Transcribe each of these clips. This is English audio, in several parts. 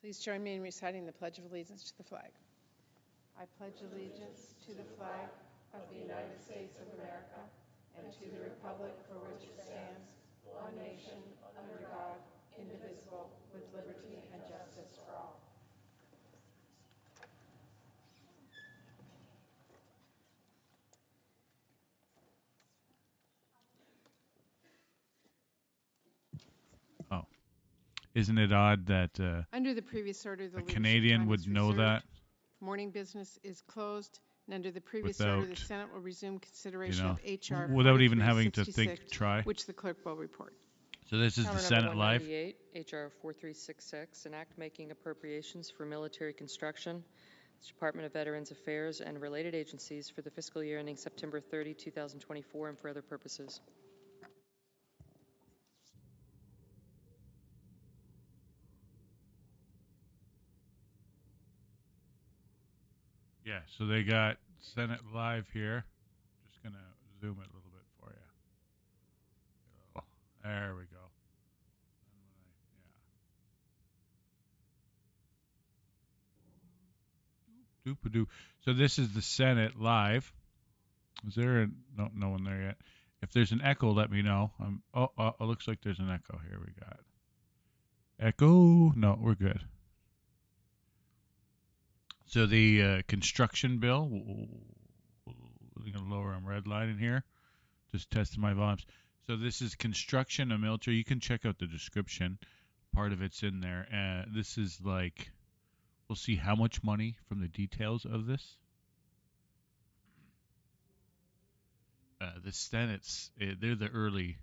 Please join me in reciting the Pledge of Allegiance to the flag. I pledge allegiance to the flag of the United States of America and to the republic for which it stands, one nation, under God, indivisible, with liberty and justice for all. Oh, isn't it odd that Under the previous order, the a leadership Canadian time would is know reserved. that Morning business is closed, and under the previous order, the without, Senate will resume consideration of H.R. without even having to 4366, try? which the clerk will report. So this is the Calendar Senate number live. 198, H.R. 4366, an act making appropriations for military construction, the Department of Veterans Affairs, and related agencies for the fiscal year ending September 30, 2024, and for other purposes. Yeah, so they got Senate live here. Just gonna zoom it a little bit for you. Oh, there we go. Doop-a-doo. So this is the Senate live. Is there no one there yet? If there's an echo, let me know. It looks like there's an echo. Here we got echo. No, we're good. So the construction bill. I'm gonna lower I'm redlining here. Just testing my volumes. So this is construction of military. You can check out the description. Part of it's in there. This is like, we'll see how much money from the details of this. The Senate's, they're the early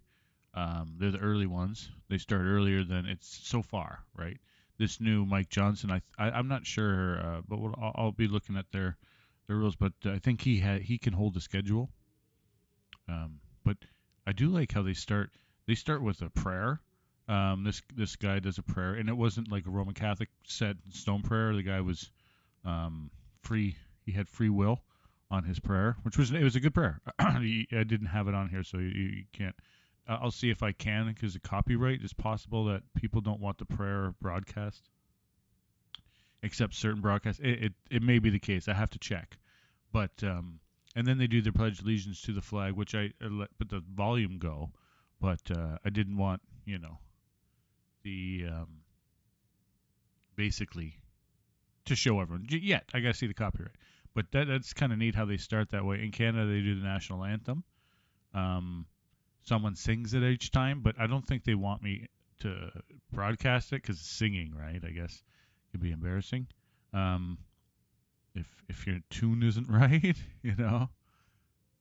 ones. They start earlier than it's so far, right? This new Mike Johnson, I'm not sure, but I'll be looking at their rules. But I think he can hold the schedule. But I do like how they start. They start with a prayer. This guy does a prayer, and it wasn't like a Roman Catholic set in stone prayer. The guy was free. He had free will on his prayer, it was a good prayer. I didn't have it on here, so you can't. I'll see if I can, because of copyright. It's possible that people don't want the prayer broadcast, except certain broadcasts. It may be the case. I have to check, but and then they do their pledge allegiance to the flag, which I let the volume go, but I didn't want the basically to show everyone yet. I gotta see the copyright. But that's kind of neat how they start that way. In Canada, they do the national anthem. Someone sings it each time, but I don't think they want me to broadcast it because singing, right? I guess it could be embarrassing. If your tune isn't right,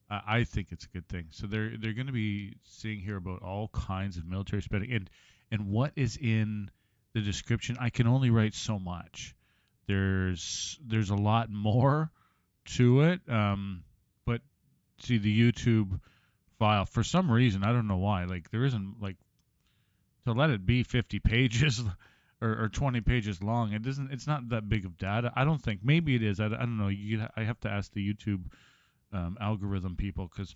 I think it's a good thing. So they're going to be seeing here about all kinds of military spending and what is in the description. I can only write so much. There's a lot more to it, but see the YouTube file, for some reason, I don't know why, like there isn't, like, to let it be 50 pages or 20 pages long, it's not that big of data, I don't think. Maybe it is. I don't know. I have to ask the YouTube algorithm people, because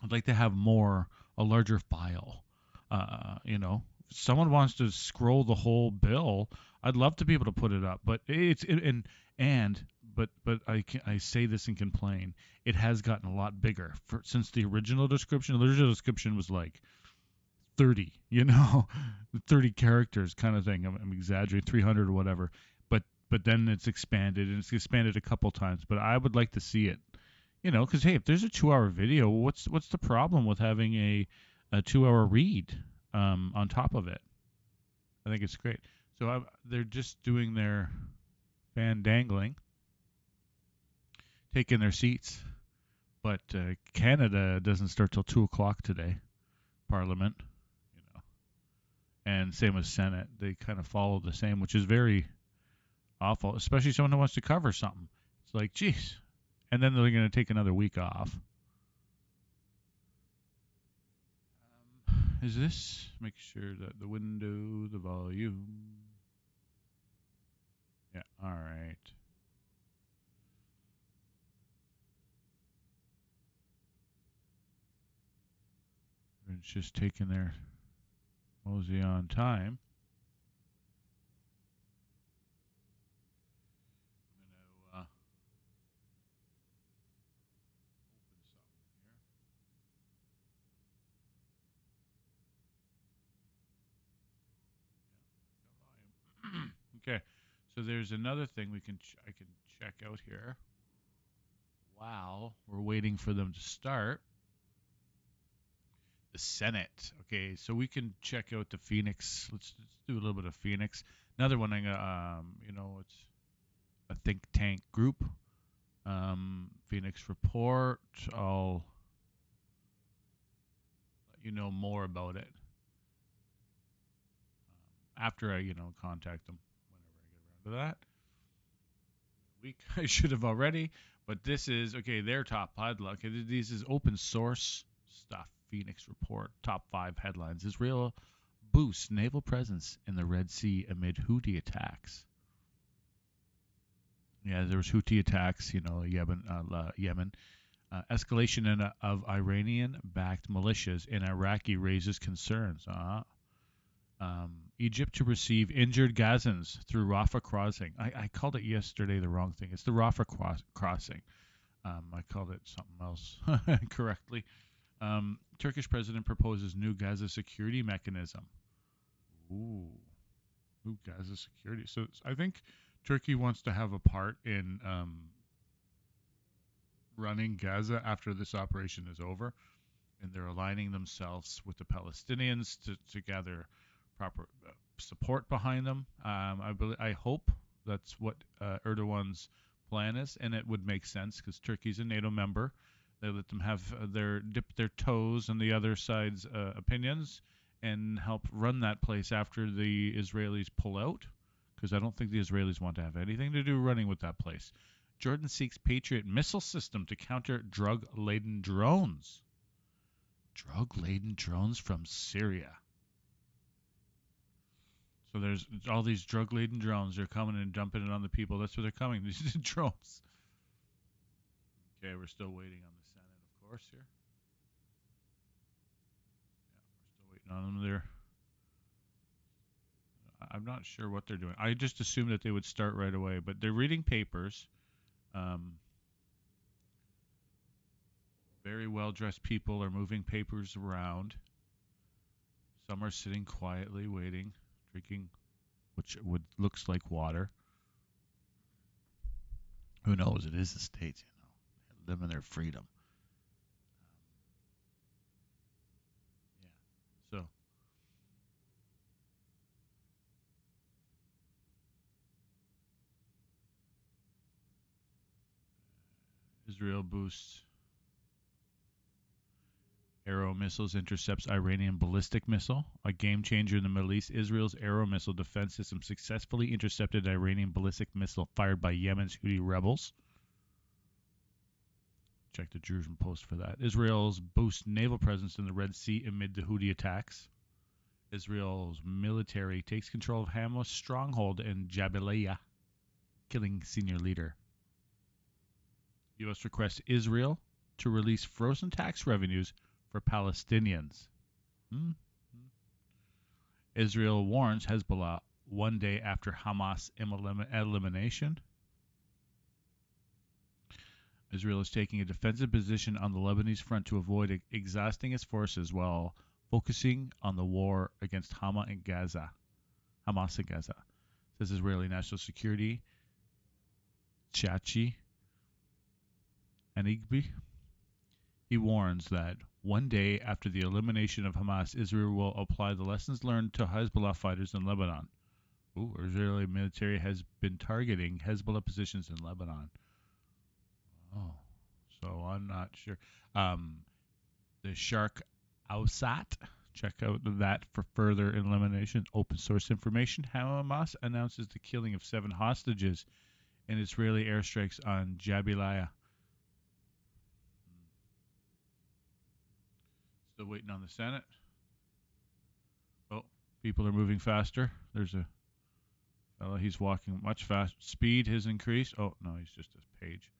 I'd like to have a larger file. If someone wants to scroll the whole bill, I'd love to be able to put it up, but but I say this and complain. It has gotten a lot bigger since the original description. The original description was like 30, 30 characters kind of thing. I'm exaggerating, 300 or whatever. But then it's expanded, and it's expanded a couple times. But I would like to see it, because hey, if there's a 2-hour video, what's the problem with having a 2-hour read on top of it? I think it's great. So they're just doing their fan dangling, taking their seats. But Canada doesn't start till 2:00 today, Parliament, and same with Senate. They kind of follow the same, which is very awful, especially someone who wants to cover something. It's like, geez. And then they're going to take another week off. Is this? Make sure that the window, the volume. Yeah, all right. It's just taking their mosey on time. Okay, so there's another thing I can check out here while we're waiting for them to start. The Senate. Okay, so we can check out the Phoenix. Let's do a little bit of Phoenix. Another one. It's a think tank group. Phoenix Report. I'll let you know more about it after I contact them whenever I get around to that. Week I should have already, but this is their top headline. Okay, this is open source stuff. Phoenix Report top 5 headlines: Israel boosts naval presence in the Red Sea amid Houthi attacks. Yeah, there was Houthi attacks. Yemen. Escalation of Iranian-backed militias in Iraqi raises concerns. Egypt to receive injured Gazans through Rafah crossing. I called it yesterday the wrong thing. It's the Rafah crossing. I called it something else correctly. Turkish president proposes new Gaza security mechanism. Ooh, new Gaza security. So I think Turkey wants to have a part in running Gaza after this operation is over, and they're aligning themselves with the Palestinians to gather proper support behind them. I hope that's what Erdogan's plan is, and it would make sense because Turkey's a NATO member. They let them have dip their toes in the other side's opinions and help run that place after the Israelis pull out, because I don't think the Israelis want to have anything to do running with that place. Jordan seeks Patriot missile system to counter drug-laden drones. Drug-laden drones from Syria. So there's all these drug-laden drones. They're coming and dumping it on the people. That's where they're coming. These drones. Okay, we're still waiting on the Senate, of course, here. Yeah, we're still waiting on them there. I'm not sure what they're doing. I just assumed that they would start right away, but they're reading papers. Very well-dressed people are moving papers around. Some are sitting quietly, waiting, drinking, which looks like water. Who knows? It is the States, They live in their freedom. Yeah. So Israel boosts Arrow missiles, intercepts Iranian ballistic missile. A game changer in the Middle East. Israel's Arrow missile defense system successfully intercepted Iranian ballistic missile fired by Yemen's Houthi rebels. Check the Jerusalem Post for that. Israel's boosts naval presence in the Red Sea amid the Houthi attacks. Israel's military takes control of Hamas stronghold in Jabalia, killing senior leader. U.S. requests Israel to release frozen tax revenues for Palestinians. Israel warns Hezbollah one day after Hamas elimination. Israel is taking a defensive position on the Lebanese front to avoid exhausting its forces while focusing on the war against Hamas in Gaza. Says Israeli National Security Chachi Anigbi. He warns that one day after the elimination of Hamas, Israel will apply the lessons learned to Hezbollah fighters in Lebanon. Israeli military has been targeting Hezbollah positions in Lebanon. Oh, so I'm not sure. The Shark Ausat. Check out that for further elimination. Open source information. Hamas announces the killing of 7 hostages in Israeli airstrikes on Jabalia. Still waiting on the Senate. Oh, people are moving faster. There's a fella. He's walking much faster. Speed has increased. Oh, no, he's just a page.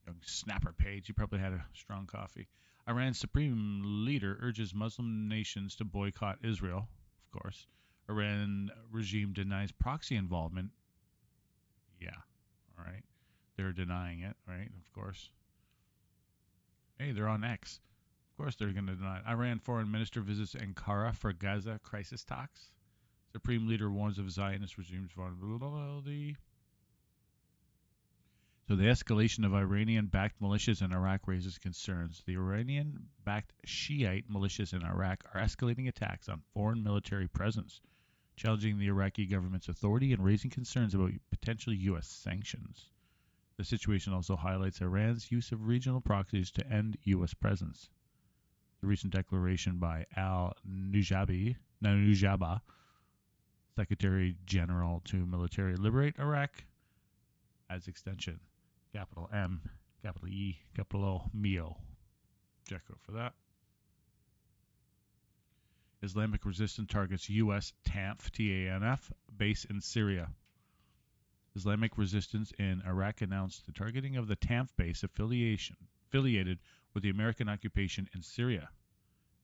Young snapper page. He probably had a strong coffee. Iran's supreme leader urges Muslim nations to boycott Israel, of course. Iran regime denies proxy involvement. Yeah, all right. They're denying it, right? Of course. Hey, they're on X. Of course they're going to deny it. Iran foreign minister visits Ankara for Gaza crisis talks. Supreme Leader warns of Zionist regime's vulnerability. So the escalation of Iranian-backed militias in Iraq raises concerns. The Iranian-backed Shiite militias in Iraq are escalating attacks on foreign military presence, challenging the Iraqi government's authority and raising concerns about potential U.S. sanctions. The situation also highlights Iran's use of regional proxies to end U.S. presence. The recent declaration by al-Nujaba, Secretary General to Military Liberate Iraq, adds extension. Capital M, capital E, capital O, MIO. Check out for that. Islamic resistance targets U.S. TANF, T-A-N-F, base in Syria. Islamic resistance in Iraq announced the targeting of the TANF base affiliated with the American occupation in Syria,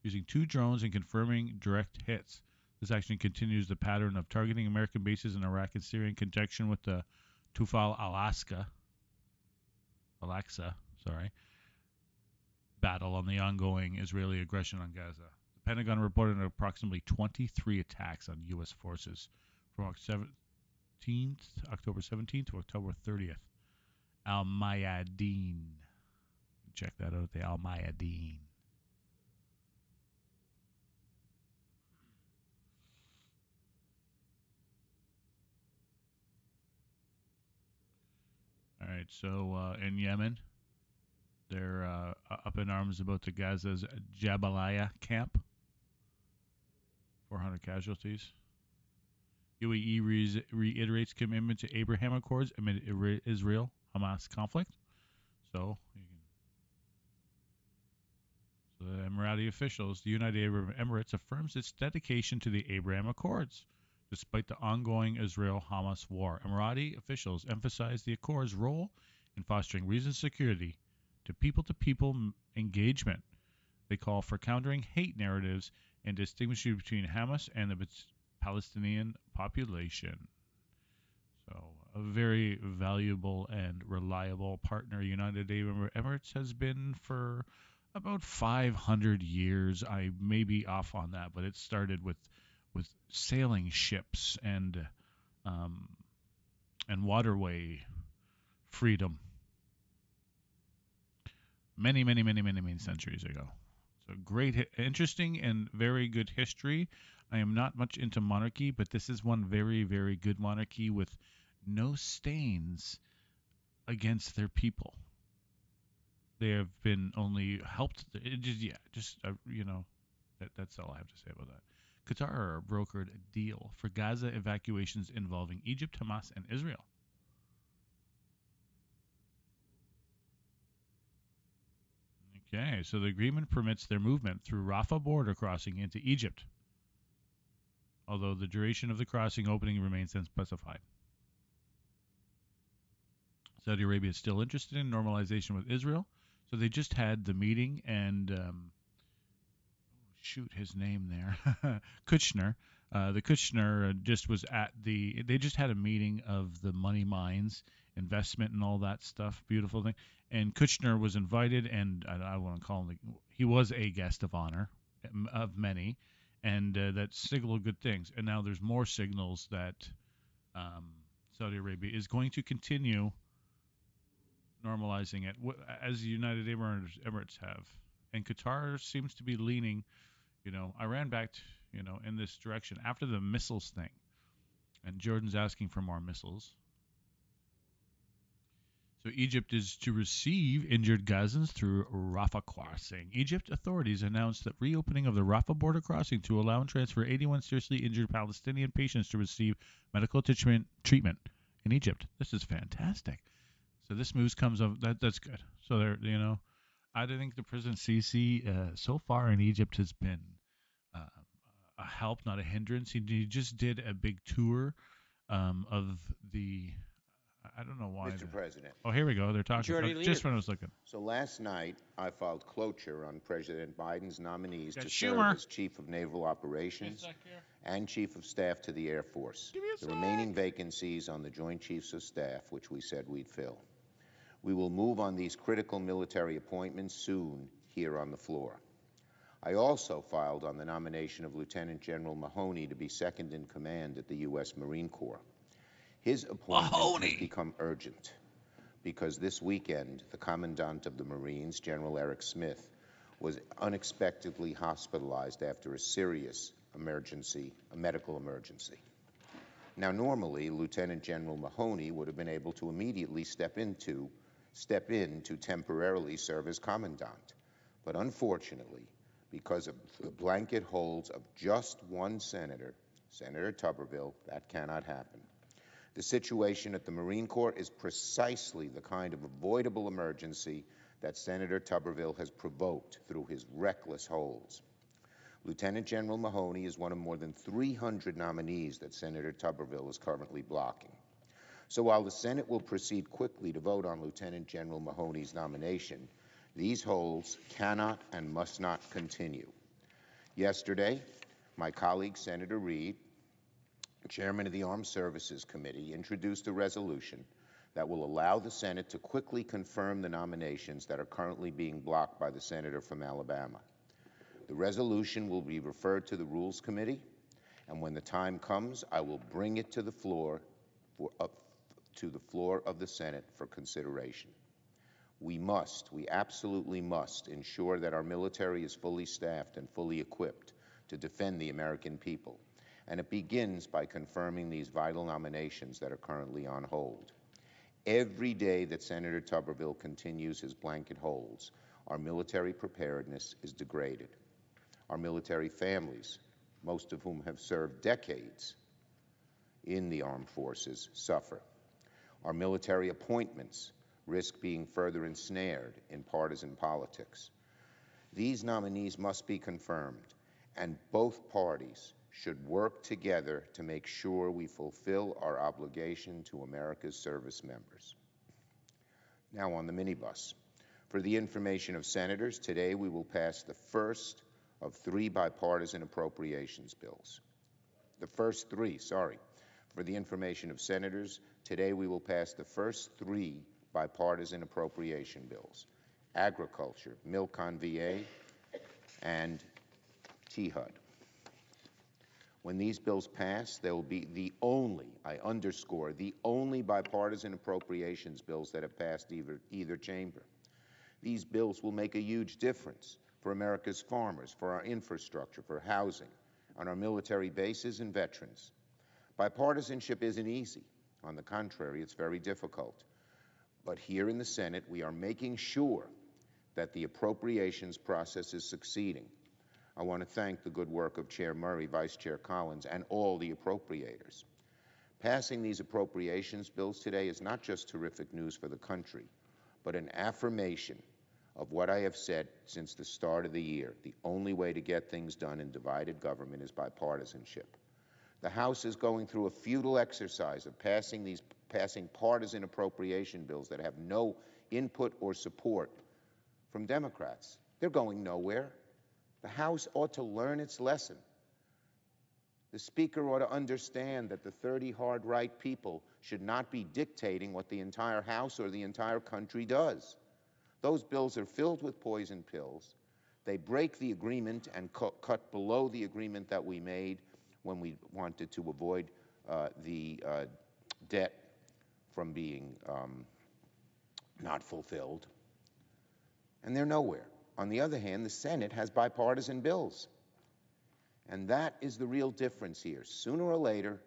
using 2 drones and confirming direct hits. This action continues the pattern of targeting American bases in Iraq and Syria in conjunction with the Tufal Al-Aqsa battle on the ongoing Israeli aggression on Gaza. The Pentagon reported approximately 23 attacks on U.S. forces from October 17th to October 30th. Al-Mayadeen. Check that out, the Al-Mayadeen. All right, so in Yemen, they're up in arms about the Gaza's Jabalia camp. 400 casualties. UAE reiterates commitment to Abraham Accords amid Israel-Hamas conflict. So the Emirati officials, the United Arab Emirates affirms its dedication to the Abraham Accords, despite the ongoing Israel-Hamas war. Emirati officials emphasize the Accords' role in fostering regional security to people-to-people engagement. They call for countering hate narratives and distinguishing between Hamas and the Palestinian population. So a very valuable and reliable partner United Arab Emirates has been for about 500 years. I may be off on that, but it started with sailing ships and waterway freedom many centuries ago. So great, interesting, and very good history. I am not much into monarchy, but this is one very, very good monarchy with no stains against their people. They have been only helped. That's all I have to say about that. Qatar brokered a deal for Gaza evacuations involving Egypt, Hamas, and Israel. Okay, so the agreement permits their movement through Rafah border crossing into Egypt, although the duration of the crossing opening remains unspecified. Saudi Arabia is still interested in normalization with Israel, so they just had the meeting, and his name there, Kushner. The Kushner just was they just had a meeting of the money mines, investment and all that stuff, beautiful thing. And Kushner was invited, and I want to call him, he was a guest of honor of many, and that signaled good things. And now there's more signals that Saudi Arabia is going to continue normalizing it, as the United Emirates have. And Qatar seems to be leaning, Iran backed, in this direction after the missiles thing. And Jordan's asking for more missiles. So Egypt is to receive injured Gazans through Rafah crossing. Egypt authorities announced that reopening of the Rafah border crossing to allow and transfer 81 seriously injured Palestinian patients to receive medical treatment in Egypt. This is fantastic. So this news comes of that's good. So there, I think the President Sisi so far in Egypt has been a help, not a hindrance. He just did a big tour of the. I don't know why. Mr. President. Oh, here we go. They're talking. Just when I was looking. So last night, I filed cloture on President Biden's nominees to Schumer serve as Chief of Naval Operations and Chief of Staff to the Air Force. The remaining vacancies on the Joint Chiefs of Staff, which we said we'd fill. We will move on these critical military appointments soon here on the floor. I also filed on the nomination of Lieutenant General Mahoney to be second in command at the U.S. Marine Corps. His appointment has become urgent because this weekend, the Commandant of the Marines, General Eric Smith, was unexpectedly hospitalized after a serious emergency, a medical emergency. Now, normally, Lieutenant General Mahoney would have been able to immediately step in to temporarily serve as Commandant. But unfortunately, because of the blanket holds of just one senator, Senator Tuberville, that cannot happen. The situation at the Marine Corps is precisely the kind of avoidable emergency that Senator Tuberville has provoked through his reckless holds. Lieutenant General Mahoney is one of more than 300 nominees that Senator Tuberville is currently blocking. So while the Senate will proceed quickly to vote on Lieutenant General Mahoney's nomination, these holds cannot and must not continue. Yesterday, my colleague Senator Reid, Chairman of the Armed Services Committee, introduced a resolution that will allow the Senate to quickly confirm the nominations that are currently being blocked by the senator from Alabama. The resolution will be referred to the Rules Committee, and when the time comes, I will bring it to the floor of the Senate for consideration. We absolutely must ensure that our military is fully staffed and fully equipped to defend the American people, and it begins by confirming these vital nominations that are currently on hold. Every day that Senator Tuberville continues his blanket holds, our military preparedness is degraded. Our military families, most of whom have served decades in the armed forces, suffer. Our military appointments risk being further ensnared in partisan politics. These nominees must be confirmed, and both parties should work together to make sure we fulfill our obligation to America's service members. Now on the minibus. For the information of senators, today we will pass the first of 3 bipartisan appropriations bills. The first 3, sorry. For the information of senators, today we will pass the first 3 bipartisan appropriation bills: agriculture, milk on VA, and THUD. When these bills pass, they will be the only, I underscore, the only bipartisan appropriations bills that have passed either chamber. These bills will make a huge difference for America's farmers, for our infrastructure, for housing, on our military bases and veterans. Bipartisanship isn't easy. On the contrary, it's very difficult. But here in the Senate, we are making sure that the appropriations process is succeeding. I want to thank the good work of Chair Murray, Vice Chair Collins, and all the appropriators. Passing these appropriations bills today is not just terrific news for the country, but an affirmation of what I have said since the start of the year. The only way to get things done in divided government is bipartisanship. The House is going through a futile exercise of passing partisan appropriation bills that have no input or support from Democrats. They're going nowhere. The House ought to learn its lesson. The Speaker ought to understand that the 30 hard-right people should not be dictating what the entire House or the entire country does. Those bills are filled with poison pills. They break the agreement and cut below the agreement that we made when we wanted to avoid the debt from being not fulfilled. And they're nowhere. On the other hand, the Senate has bipartisan bills. And that is the real difference here. Sooner or later,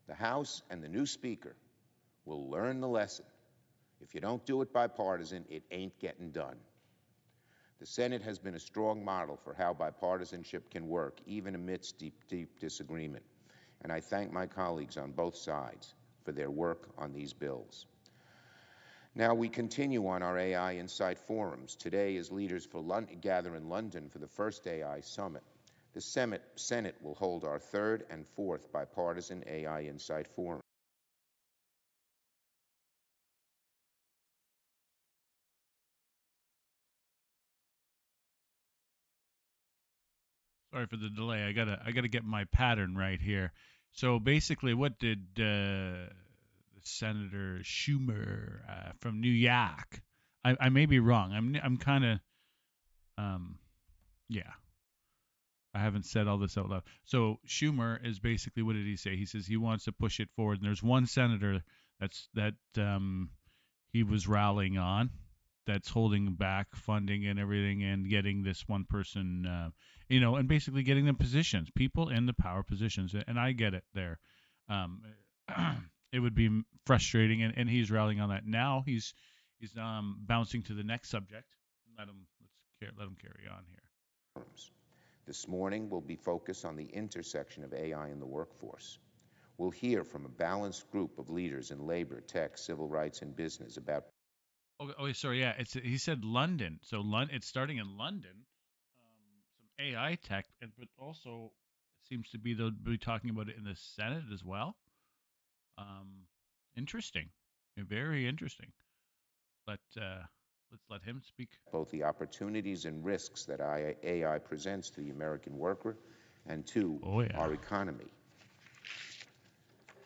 the House and the new Speaker will learn the lesson. If you don't do it bipartisan, it ain't getting done. The Senate has been a strong model for how bipartisanship can work, even amidst deep disagreement. And I thank my colleagues on both sides for their work on these bills. Now we continue on our AI Insight forums. Today, as leaders gather in London for the first AI Summit, the Senate will hold our 3rd and 4th bipartisan AI Insight forum. Sorry for the delay. I gotta get my pattern right here. So basically, what did Senator Schumer from New York? I may be wrong. I'm kind of yeah. I haven't said all this out loud. So Schumer is basically, what did he say? He says he wants to push it forward. And there's one senator that he was rallying on, that's holding back funding and everything, and getting this one person, and basically getting them positions, people in the power positions. And I get it there. Um, it would be frustrating, and he's rallying on that. Now he's bouncing to the next subject. Let him carry on here. This morning will be focused on the intersection of AI in the workforce. We'll hear from a balanced group of leaders in labor, tech, civil rights, and business about. Oh, sorry. Yeah, he said London. So it's starting in London. Some AI tech, but also it seems to be they'll be talking about it in the Senate as well. Interesting, very interesting. But let's let him speak. Both the opportunities and risks that AI presents to the American worker and to our economy.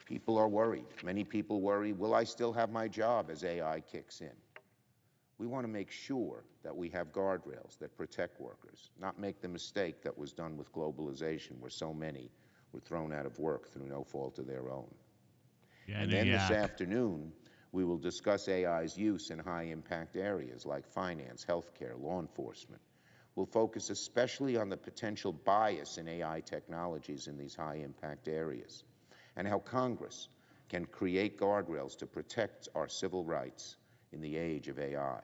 People are worried. Many people worry, will I still have my job as AI kicks in? We want to make sure that we have guardrails that protect workers, not make the mistake that was done with globalization, where so many were thrown out of work through no fault of their own. And then this afternoon, we will discuss AI's use in high-impact areas like finance, healthcare, law enforcement. We'll focus especially on the potential bias in AI technologies in these high-impact areas, and how Congress can create guardrails to protect our civil rights in the age of AI.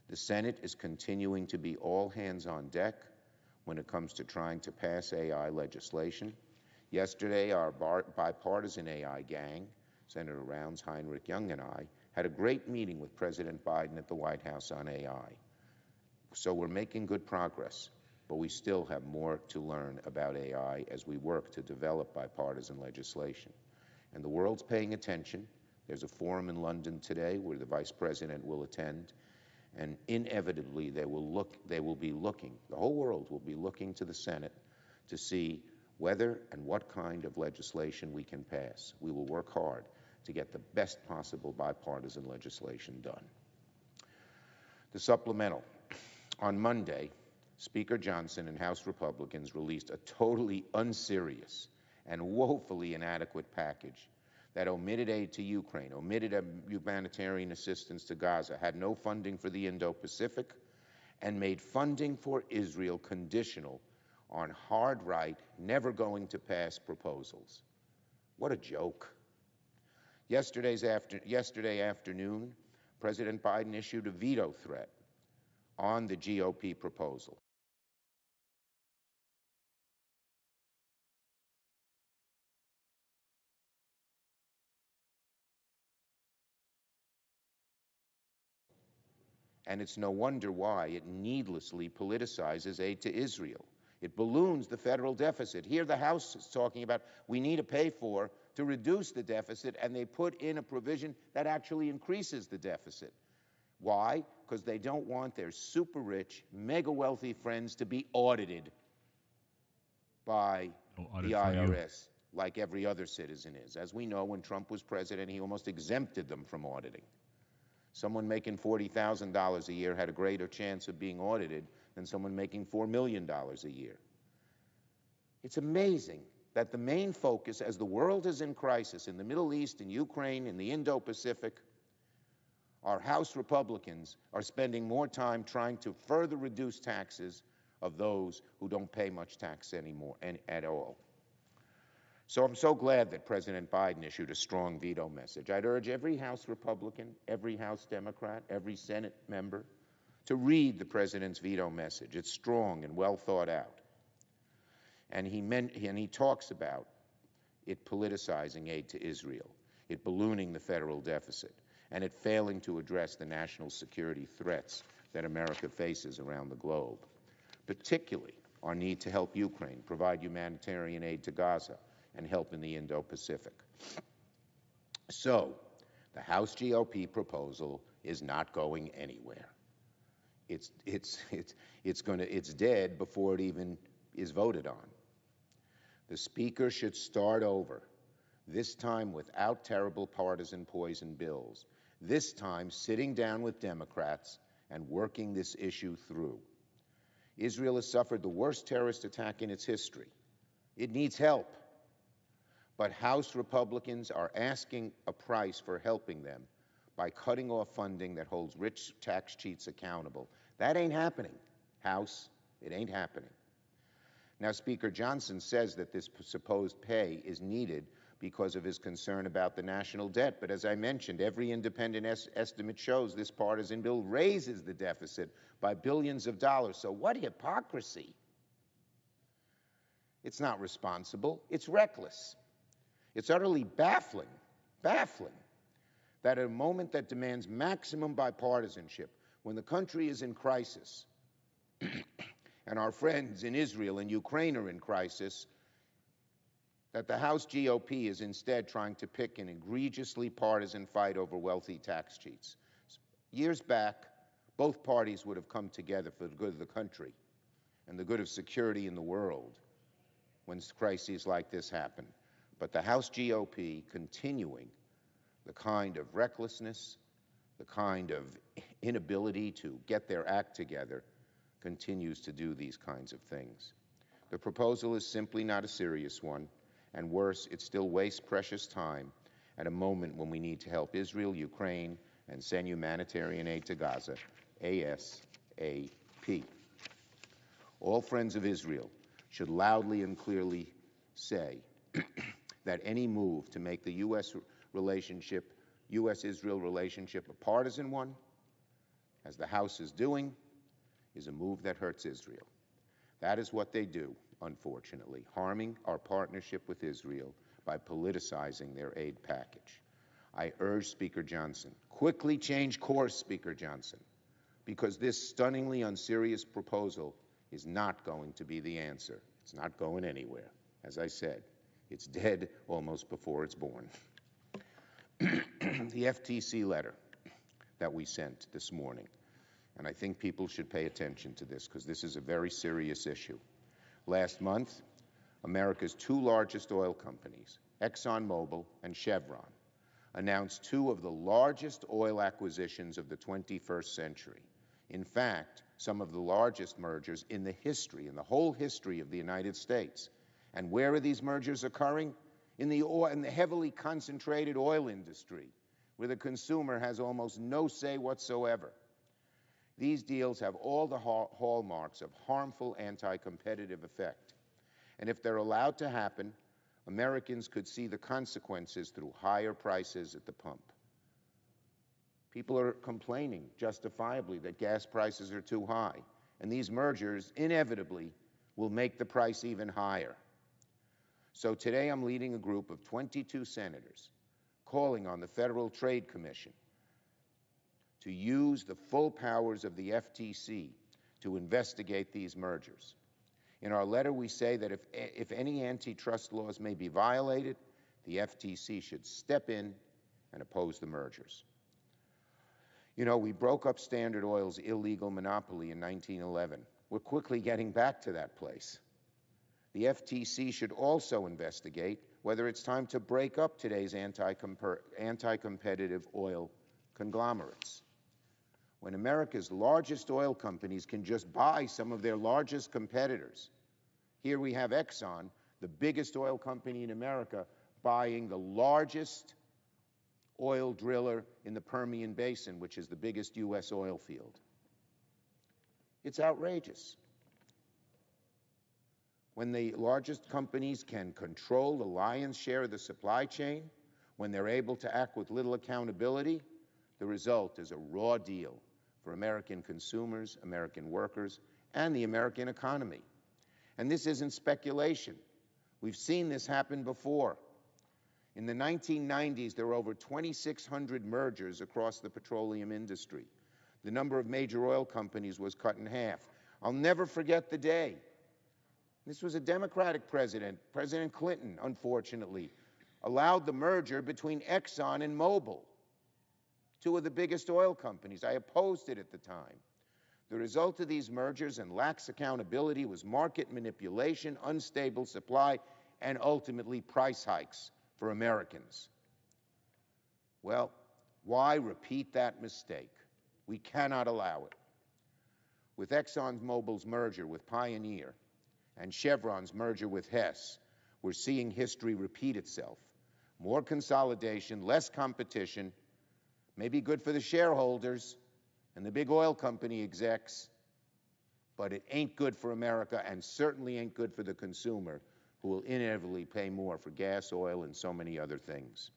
The Senate is continuing to be all hands on deck when it comes to trying to pass AI legislation. Yesterday, our bipartisan AI gang, Senator Rounds, Heinrich Young, and I, had a great meeting with President Biden at the White House on AI. So we're making good progress, but we still have more to learn about AI as we work to develop bipartisan legislation. And the world's paying attention. There's a forum in London today where the Vice President will attend, and inevitably the whole world will be looking to the Senate to see whether and what kind of legislation we can pass. We will work hard to get the best possible bipartisan legislation done. The supplemental. On Monday, Speaker Johnson and House Republicans released a totally unserious and woefully inadequate package that omitted aid to Ukraine, omitted humanitarian assistance to Gaza, had no funding for the Indo-Pacific, and made funding for Israel conditional on hard-right, never-going-to-pass proposals. What a joke. Yesterday afternoon, President Biden issued a veto threat on the GOP proposal. And it's no wonder why it needlessly politicizes aid to Israel. It balloons the federal deficit. Here the House is talking about we need to pay for to reduce the deficit, and they put in a provision that actually increases the deficit. Why? Because they don't want their super rich, mega wealthy friends to be audited by the IRS like every other citizen is. As we know, when Trump was president, he almost exempted them from auditing. Someone making $40,000 a year had a greater chance of being audited than someone making $4 million a year. It's amazing that the main focus, as the world is in crisis in the Middle East, in Ukraine, in the Indo-Pacific, our House Republicans are spending more time trying to further reduce taxes of those who don't pay much tax anymore at all. So I'm so glad that President Biden issued a strong veto message. I'd urge every House Republican, every House Democrat, every Senate member to read the President's veto message. It's strong and well thought out. And he talks about it politicizing aid to Israel, it ballooning the federal deficit, and it failing to address the national security threats that America faces around the globe, particularly our need to help Ukraine, provide humanitarian aid to Gaza, and help in the Indo-Pacific. So, the House GOP proposal is not going anywhere. It's dead before it even is voted on. The Speaker should start over, this time without terrible partisan poison bills, this time sitting down with Democrats and working this issue through. Israel has suffered the worst terrorist attack in its history. It needs help. But House Republicans are asking a price for helping them by cutting off funding that holds rich tax cheats accountable. That ain't happening, House. It ain't happening. Now, Speaker Johnson says that this supposed pay is needed because of his concern about the national debt. But as I mentioned, every independent estimate shows this partisan bill raises the deficit by billions of dollars. So what hypocrisy! It's not responsible. It's reckless. It's utterly baffling that at a moment that demands maximum bipartisanship, when the country is in crisis, and our friends in Israel and Ukraine are in crisis, that the House GOP is instead trying to pick an egregiously partisan fight over wealthy tax cheats. Years back, both parties would have come together for the good of the country and the good of security in the world when crises like this happen. But the House GOP, continuing the kind of recklessness, the kind of inability to get their act together, continues to do these kinds of things. The proposal is simply not a serious one, and worse, it still wastes precious time at a moment when we need to help Israel, Ukraine, and send humanitarian aid to Gaza ASAP. All friends of Israel should loudly and clearly say that any move to make the U.S.-Israel relationship a partisan one, as the House is doing, is a move that hurts Israel. That is what they do, unfortunately, harming our partnership with Israel by politicizing their aid package. I urge Speaker Johnson, quickly change course, Speaker Johnson, because this stunningly unserious proposal is not going to be the answer. It's not going anywhere. As I said, it's dead almost before it's born. The FTC letter that we sent this morning, and I think people should pay attention to this because this is a very serious issue. Last month, America's two largest oil companies, ExxonMobil and Chevron, announced two of the largest oil acquisitions of the 21st century. In fact, some of the largest mergers in the whole history of the United States. And where are these mergers occurring? In the heavily concentrated oil industry, where the consumer has almost no say whatsoever. These deals have all the hallmarks of harmful anti-competitive effect. And if they're allowed to happen, Americans could see the consequences through higher prices at the pump. People are complaining, justifiably, that gas prices are too high. And these mergers, inevitably, will make the price even higher. So today I'm leading a group of 22 senators calling on the Federal Trade Commission to use the full powers of the FTC to investigate these mergers. In our letter, we say that if any antitrust laws may be violated, the FTC should step in and oppose the mergers. You know, we broke up Standard Oil's illegal monopoly in 1911. We're quickly getting back to that place. The FTC should also investigate whether it's time to break up today's anti-competitive oil conglomerates. When America's largest oil companies can just buy some of their largest competitors. Here we have Exxon, the biggest oil company in America, buying the largest oil driller in the Permian Basin, which is the biggest U.S. oil field. It's outrageous. When the largest companies can control the lion's share of the supply chain, when they're able to act with little accountability, the result is a raw deal for American consumers, American workers, and the American economy. And this isn't speculation. We've seen this happen before. In the 1990s, there were over 2,600 mergers across the petroleum industry. The number of major oil companies was cut in half. I'll never forget the day. This was a Democratic president, President Clinton, unfortunately, allowed the merger between Exxon and Mobil, two of the biggest oil companies. I opposed it at the time. The result of these mergers and lax accountability was market manipulation, unstable supply, and ultimately price hikes for Americans. Well, why repeat that mistake? We cannot allow it. With ExxonMobil's merger with Pioneer and Chevron's merger with Hess, we're seeing history repeat itself. More consolidation, less competition, may be good for the shareholders and the big oil company execs, but it ain't good for America and certainly ain't good for the consumer, who will inevitably pay more for gas, oil, and so many other things.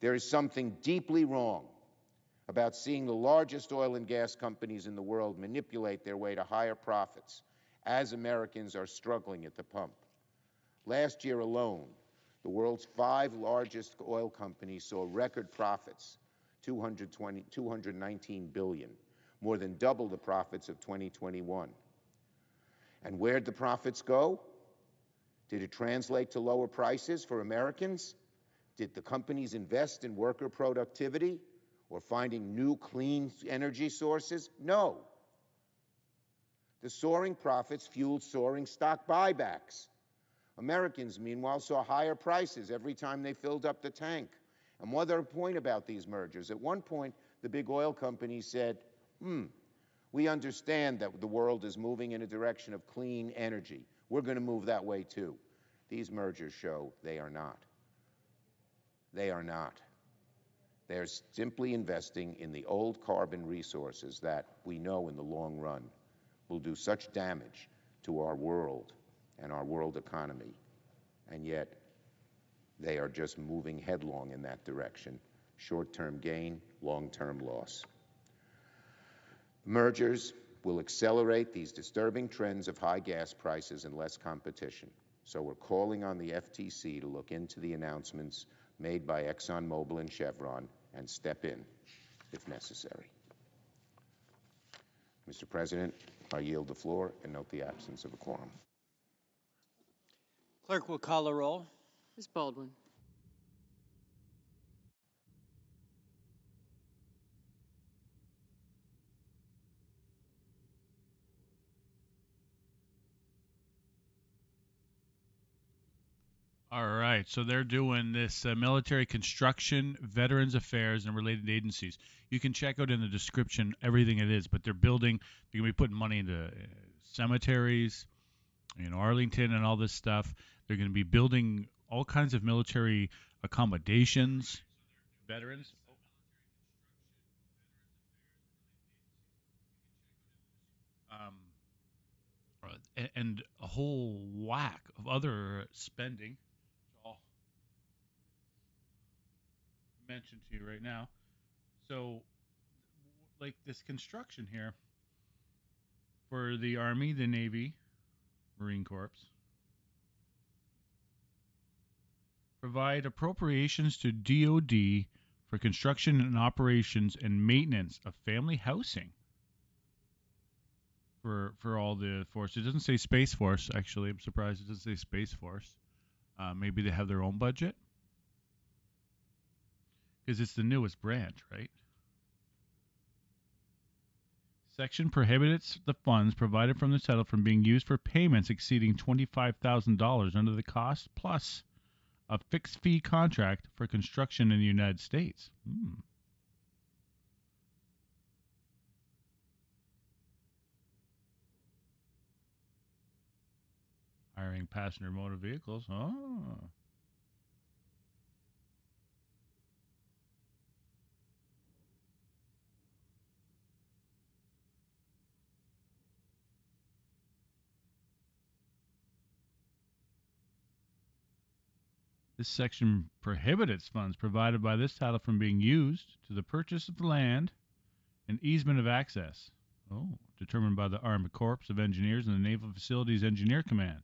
There is something deeply wrong about seeing the largest oil and gas companies in the world manipulate their way to higher profits as Americans are struggling at the pump. Last year alone, the world's 5 largest oil companies saw record profits, $219 billion, more than double the profits of 2021. And where'd the profits go? Did it translate to lower prices for Americans? Did the companies invest in worker productivity or finding new clean energy sources? No. The soaring profits fueled soaring stock buybacks. Americans, meanwhile, saw higher prices every time they filled up the tank. And one other point about these mergers. At one point, the big oil companies said, we understand that the world is moving in a direction of clean energy. We're going to move that way too. These mergers show they are not. They are not. They're simply investing in the old carbon resources that we know in the long run will do such damage to our world and our world economy. And yet, they are just moving headlong in that direction. Short-term gain, long-term loss. Mergers will accelerate these disturbing trends of high gas prices and less competition. So we're calling on the FTC to look into the announcements made by ExxonMobil and Chevron and step in if necessary. Mr. President, I yield the floor and note the absence of a quorum. Clerk will call the roll. Ms. Baldwin. All right, so they're doing this military construction, veterans affairs, and related agencies. You can check out in the description everything it is, but they're building, they're going to be putting money into cemeteries in Arlington and all this stuff. They're going to be building all kinds of military accommodations. Veterans. And a whole whack of other spending, which I'll mention to you right now. So, like this construction here for the Army, the Navy, Marine Corps, provide appropriations to DOD for construction and operations and maintenance of family housing for all the force. It doesn't say Space Force, actually. I'm surprised it doesn't say Space Force. Maybe they have their own budget? Because it's the newest branch, right? Section prohibits the funds provided from the title from being used for payments exceeding $25,000 under the cost plus a fixed fee contract for construction in the United States. Hiring passenger motor vehicles. Oh. This section prohibits funds provided by this title from being used to the purchase of the land and easement of access. Oh, determined by the Army Corps of Engineers and the Naval Facilities Engineer Command.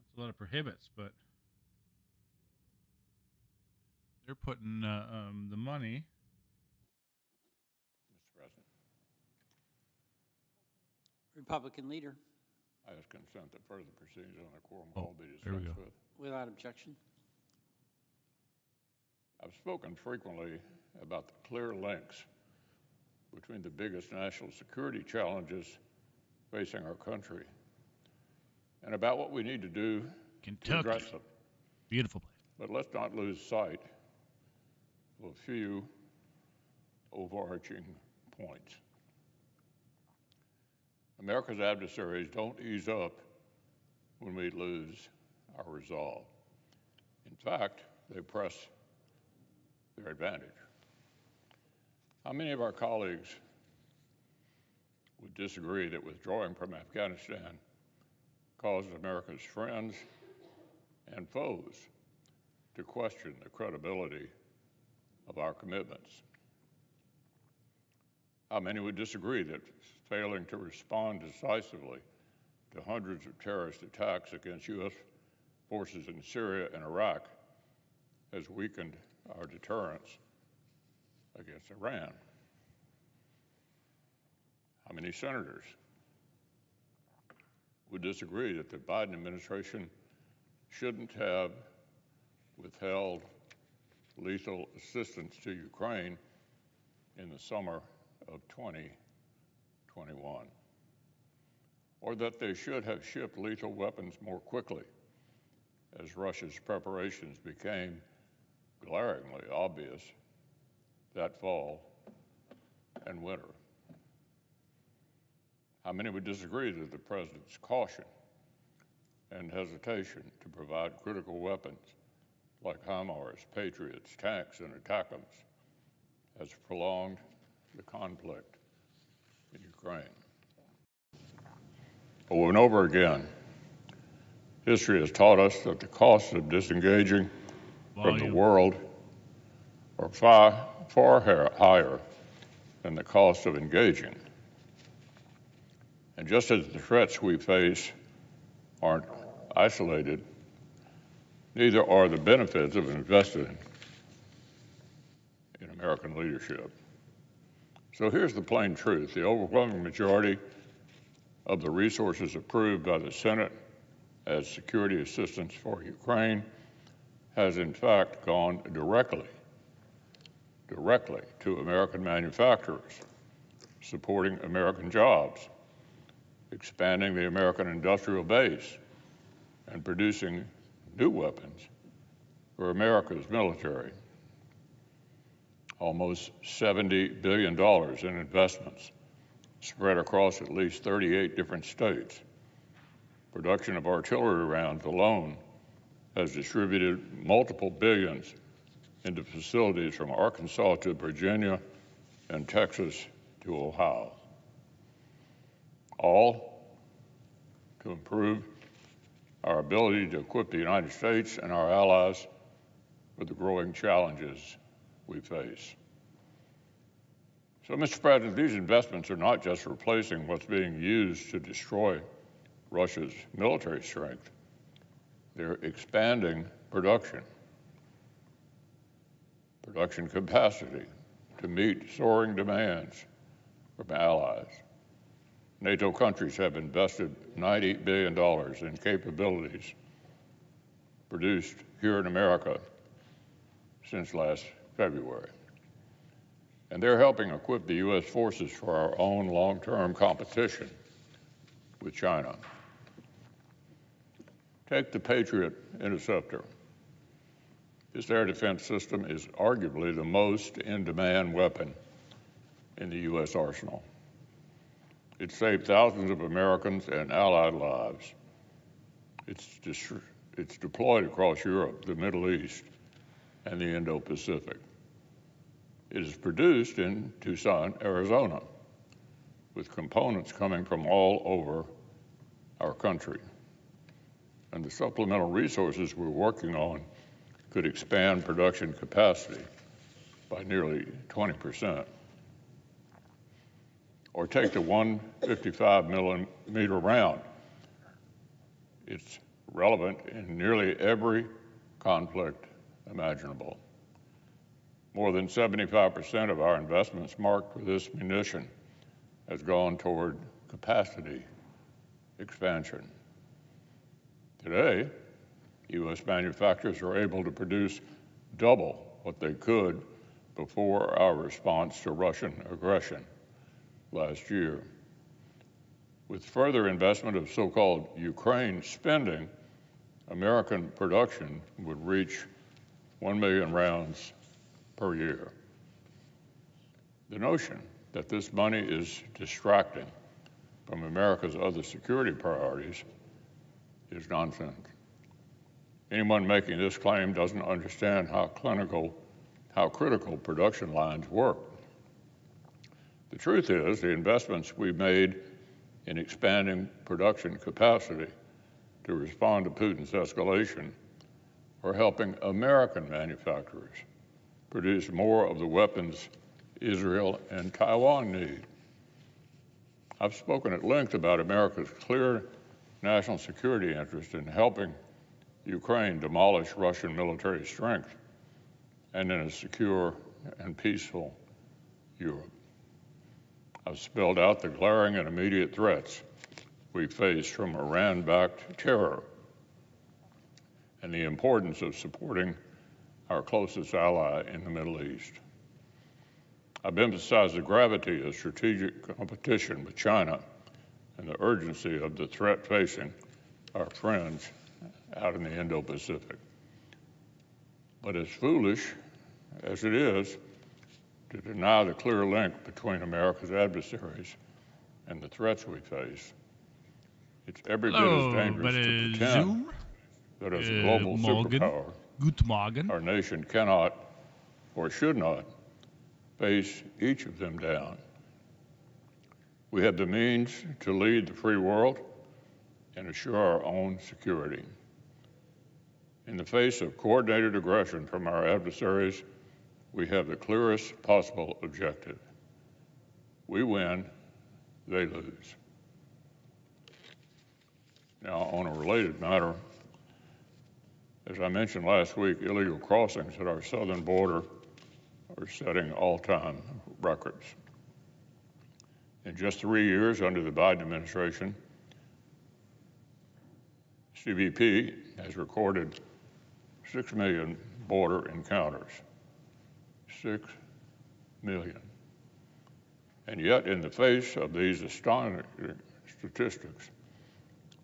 That's a lot of prohibits, but they're putting the money. Mr. President, Republican leader, I ask consent that further proceedings on the quorum call be there we dispensed go. with. without objection. I've spoken frequently about the clear links between the biggest national security challenges facing our country and about what we need to do to address them. Beautiful place. But let's not lose sight of a few overarching points. America's adversaries don't ease up when we lose our resolve. In fact, they press their advantage. How many of our colleagues would disagree that withdrawing from Afghanistan caused America's friends and foes to question the credibility of our commitments? How many would disagree that failing to respond decisively to hundreds of terrorist attacks against U.S. forces in Syria and Iraq has weakened our deterrence against Iran? How many senators would disagree that the Biden administration shouldn't have withheld lethal assistance to Ukraine in the summer of 2021? Or that they should have shipped lethal weapons more quickly as Russia's preparations became glaringly obvious that fall and winter? How many would disagree that the President's caution and hesitation to provide critical weapons like HIMARS, Patriots, tanks, and ATACMS has prolonged the conflict in Ukraine? Over and over again, history has taught us that the costs of disengaging from the world are far higher than the cost of engaging. And just as the threats we face aren't isolated, neither are the benefits of investing in American leadership. So here's the plain truth. The overwhelming majority of the resources approved by the Senate as security assistance for Ukraine has in fact gone directly to American manufacturers, supporting American jobs, expanding the American industrial base, and producing new weapons for America's military. Almost $70 billion in investments spread across at least 38 different states. Production of artillery rounds alone has distributed multiple billions into facilities from Arkansas to Virginia and Texas to Ohio, all to improve our ability to equip the United States and our allies with the growing challenges we face. So, Mr. President, these investments are not just replacing what's being used to destroy Russia's military strength. They're expanding production capacity to meet soaring demands from allies. NATO countries have invested $90 billion in capabilities produced here in America since last February. And they're helping equip the U.S. forces for our own long-term competition with China. Take the Patriot interceptor. This air defense system is arguably the most in-demand weapon in the U.S. arsenal. It saved thousands of Americans and Allied lives. It's deployed across Europe, the Middle East, and the Indo-Pacific. It is produced in Tucson, Arizona, with components coming from all over our country. And the supplemental resources we're working on could expand production capacity by nearly 20%. Or take the 155 millimeter round. It's relevant in nearly every conflict imaginable. More than 75% of our investments marked for this munition has gone toward capacity expansion. Today, U.S. manufacturers are able to produce double what they could before our response to Russian aggression last year. With further investment of so-called Ukraine spending, American production would reach 1 million rounds per year. The notion that this money is distracting from America's other security priorities is nonsense. Anyone making this claim doesn't understand how critical production lines work. The truth is, the investments we've made in expanding production capacity to respond to Putin's escalation are helping American manufacturers produce more of the weapons Israel and Taiwan need. I've spoken at length about America's clear national security interest in helping Ukraine demolish Russian military strength and in a secure and peaceful Europe. I've spelled out the glaring and immediate threats we face from Iran-backed terror and the importance of supporting our closest ally in the Middle East. I've emphasized the gravity of strategic competition with China and the urgency of the threat facing our friends out in the Indo-Pacific. But as foolish as it is to deny the clear link between America's adversaries and the threats we face, it's every bit as dangerous to pretend that as a global superpower, Guten Morgen. our nation cannot or should not face each of them down. We have the means to lead the free world and assure our own security. In the face of coordinated aggression from our adversaries, we have the clearest possible objective. We win, they lose. Now, on a related matter, as I mentioned last week, illegal crossings at our southern border are setting all-time records. In just 3 years under the Biden administration, CBP has recorded 6 million border encounters. 6 million. And yet, in the face of these astonishing statistics,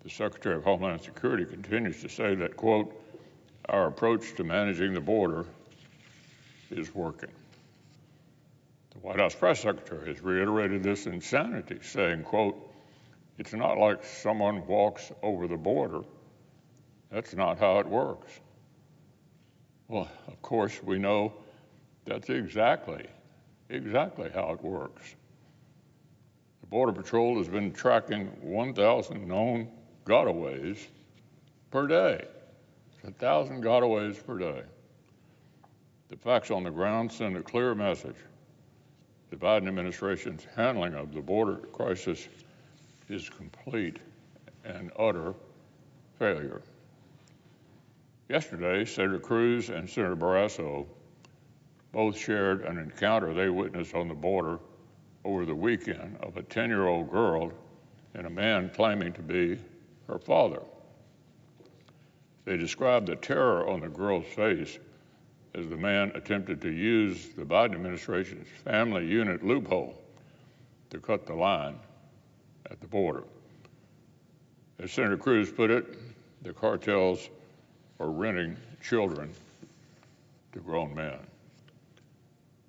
the Secretary of Homeland Security continues to say that, quote, our approach to managing the border is working. The White House press secretary has reiterated this insanity, saying, quote, it's not like someone walks over the border. That's not how it works. Well, of course, we know that's exactly how it works. The Border Patrol has been tracking 1,000 known gotaways per day. 1,000 gotaways per day. The facts on the ground send a clear message. The Biden administration's handling of the border crisis is complete and utter failure. Yesterday, Senator Cruz and Senator Barrasso both shared an encounter they witnessed on the border over the weekend of a 10-year-old girl and a man claiming to be her father. They described the terror on the girl's face as the man attempted to use the Biden administration's family unit loophole to cut the line at the border. As Senator Cruz put it, the cartels are renting children to grown men.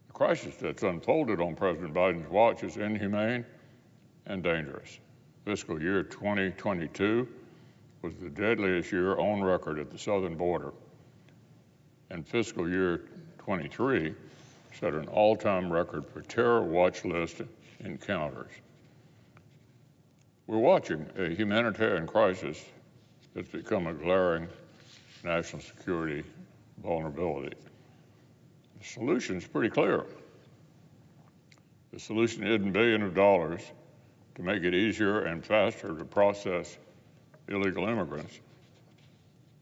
The crisis that's unfolded on President Biden's watch is inhumane and dangerous. Fiscal year 2022 was the deadliest year on record at the southern border, and fiscal year 23 set an all-time record for terror watch list encounters. We're watching a humanitarian crisis that's become a glaring national security vulnerability. The solution is pretty clear. The solution isn't billions of dollars to make it easier and faster to process illegal immigrants,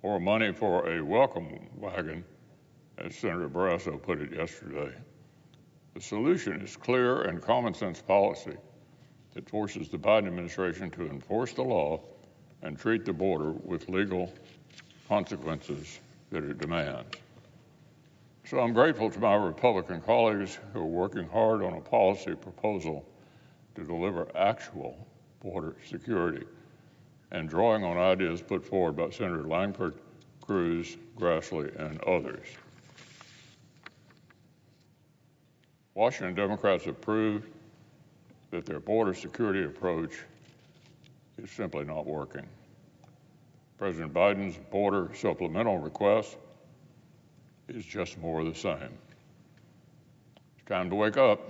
or money for a welcome wagon, as Senator Barrasso put it yesterday. The solution is clear and common sense policy that forces the Biden administration to enforce the law and treat the border with legal consequences that it demands. So I'm grateful to my Republican colleagues who are working hard on a policy proposal to deliver actual border security and drawing on ideas put forward by Senator Langford, Cruz, Grassley, and others. Washington Democrats have proved that their border security approach is simply not working. President Biden's border supplemental request is just more of the same. It's time to wake up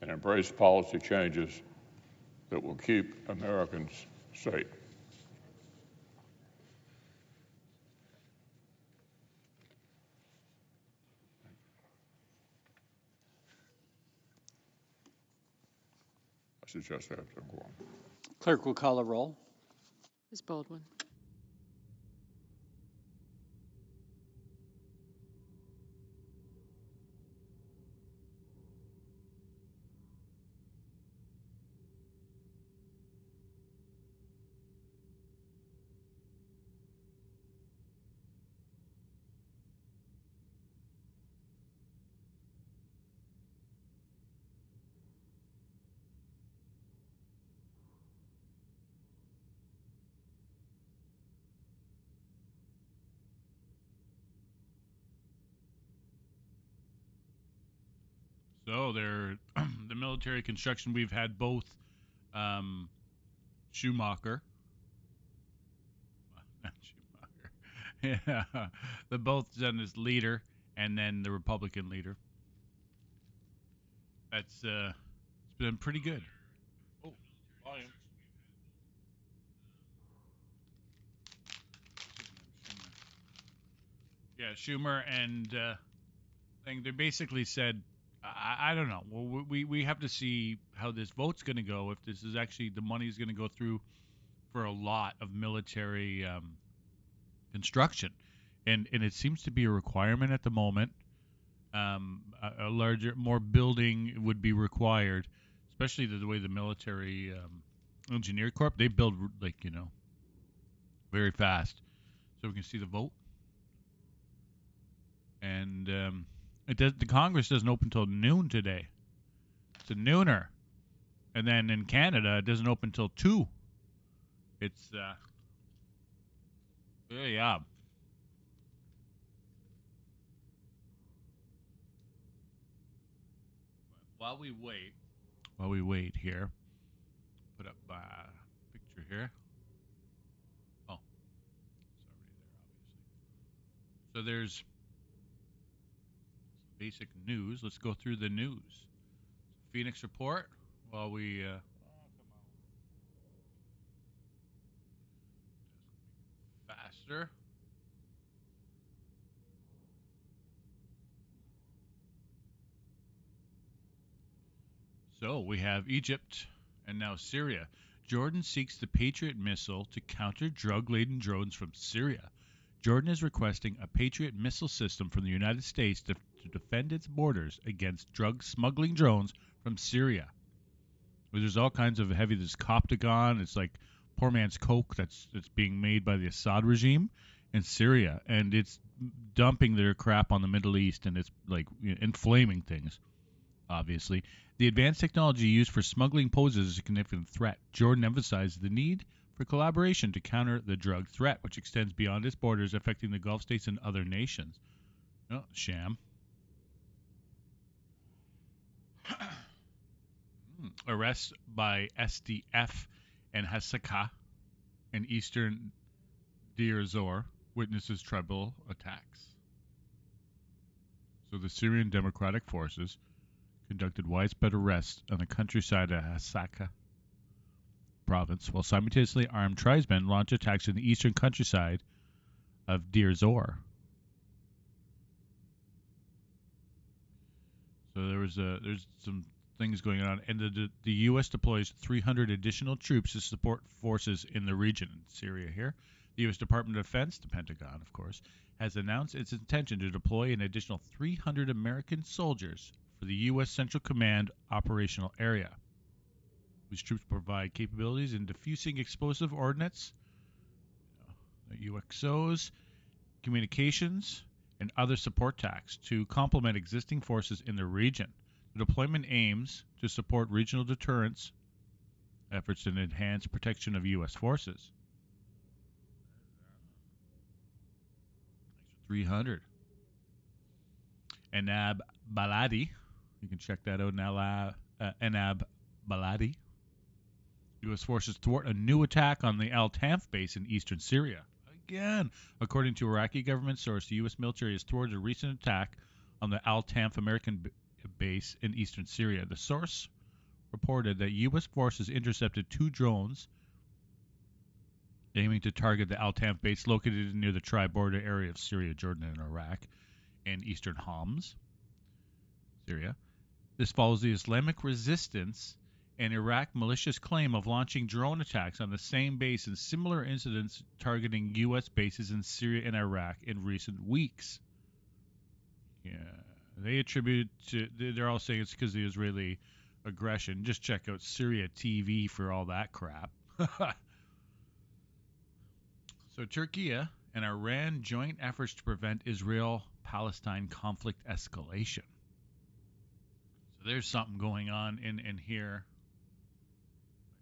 and embrace policy changes that will keep Americans safe. I suggest that to go on. Clerk will call a roll. Ms. Baldwin. So they're the military construction. We've had both Schumacher, not Schumacher, yeah, the both Zenist leader, and then the Republican leader. That's it's been pretty good. Oh, volume. Yeah, Schumer and thing. They basically said, I don't know. Well, we have to see how this vote's going to go. If this is actually the money's going to go through for a lot of military construction, and it seems to be a requirement at the moment. A larger, more building would be required, especially the way the military engineer corp they build very fast. So we can see the vote, and the Congress doesn't open till noon today. It's a nooner, and then in Canada it doesn't open till 2. It's yeah. While we wait here, put up a picture here. Oh, it's already there, obviously. So there's some basic news. Let's go through the news. Phoenix report. While we come on. Faster. So we have Egypt and now Syria. Jordan seeks the Patriot missile to counter drug-laden drones from Syria. Jordan is requesting a Patriot missile system from the United States to defend its borders against drug-smuggling drones from Syria. There's all kinds of heavy. There's Coptagon. It's like poor man's coke that's being made by the Assad regime in Syria, and it's dumping their crap on the Middle East, and it's like inflaming things. Obviously, the advanced technology used for smuggling poses a significant threat. Jordan emphasized the need for collaboration to counter the drug threat, which extends beyond its borders, affecting the Gulf states and other nations. Oh, sham. Arrests by SDF and Hasaka in eastern Deir Zor witnesses tribal attacks. So the Syrian Democratic Forces conducted widespread arrests on the countryside of Hasaka province, while simultaneously armed tribesmen launched attacks in the eastern countryside of Deir Zor. So there's some things going on, and the U.S. deploys 300 additional troops to support forces in the region. In Syria here, the U.S. Department of Defense, the Pentagon, of course, has announced its intention to deploy an additional 300 American soldiers for the U.S. Central Command operational area. These troops provide capabilities in diffusing explosive ordnance, UXOs, communications, and other support tasks to complement existing forces in the region. The deployment aims to support regional deterrence efforts and enhance protection of U.S. forces. 300. Anab Baladi You can check that out in Enab Baladi. U.S. forces thwart a new attack on the Al-Tanf base in eastern Syria. Again, according to Iraqi government source, the U.S. military has thwarted a recent attack on the Al-Tanf American base in eastern Syria. The source reported that U.S. forces intercepted 2 drones aiming to target the Al-Tanf base located near the tri-border area of Syria, Jordan, and Iraq in eastern Homs, Syria. This follows the Islamic Resistance and Iraq militia's claim of launching drone attacks on the same base and similar incidents targeting U.S. bases in Syria and Iraq in recent weeks. Yeah, they attribute to, they're all saying it's because of the Israeli aggression. Just check out Syria TV for all that crap. So Turkey and Iran joint efforts to prevent Israel-Palestine conflict escalation. So there's something going on in here.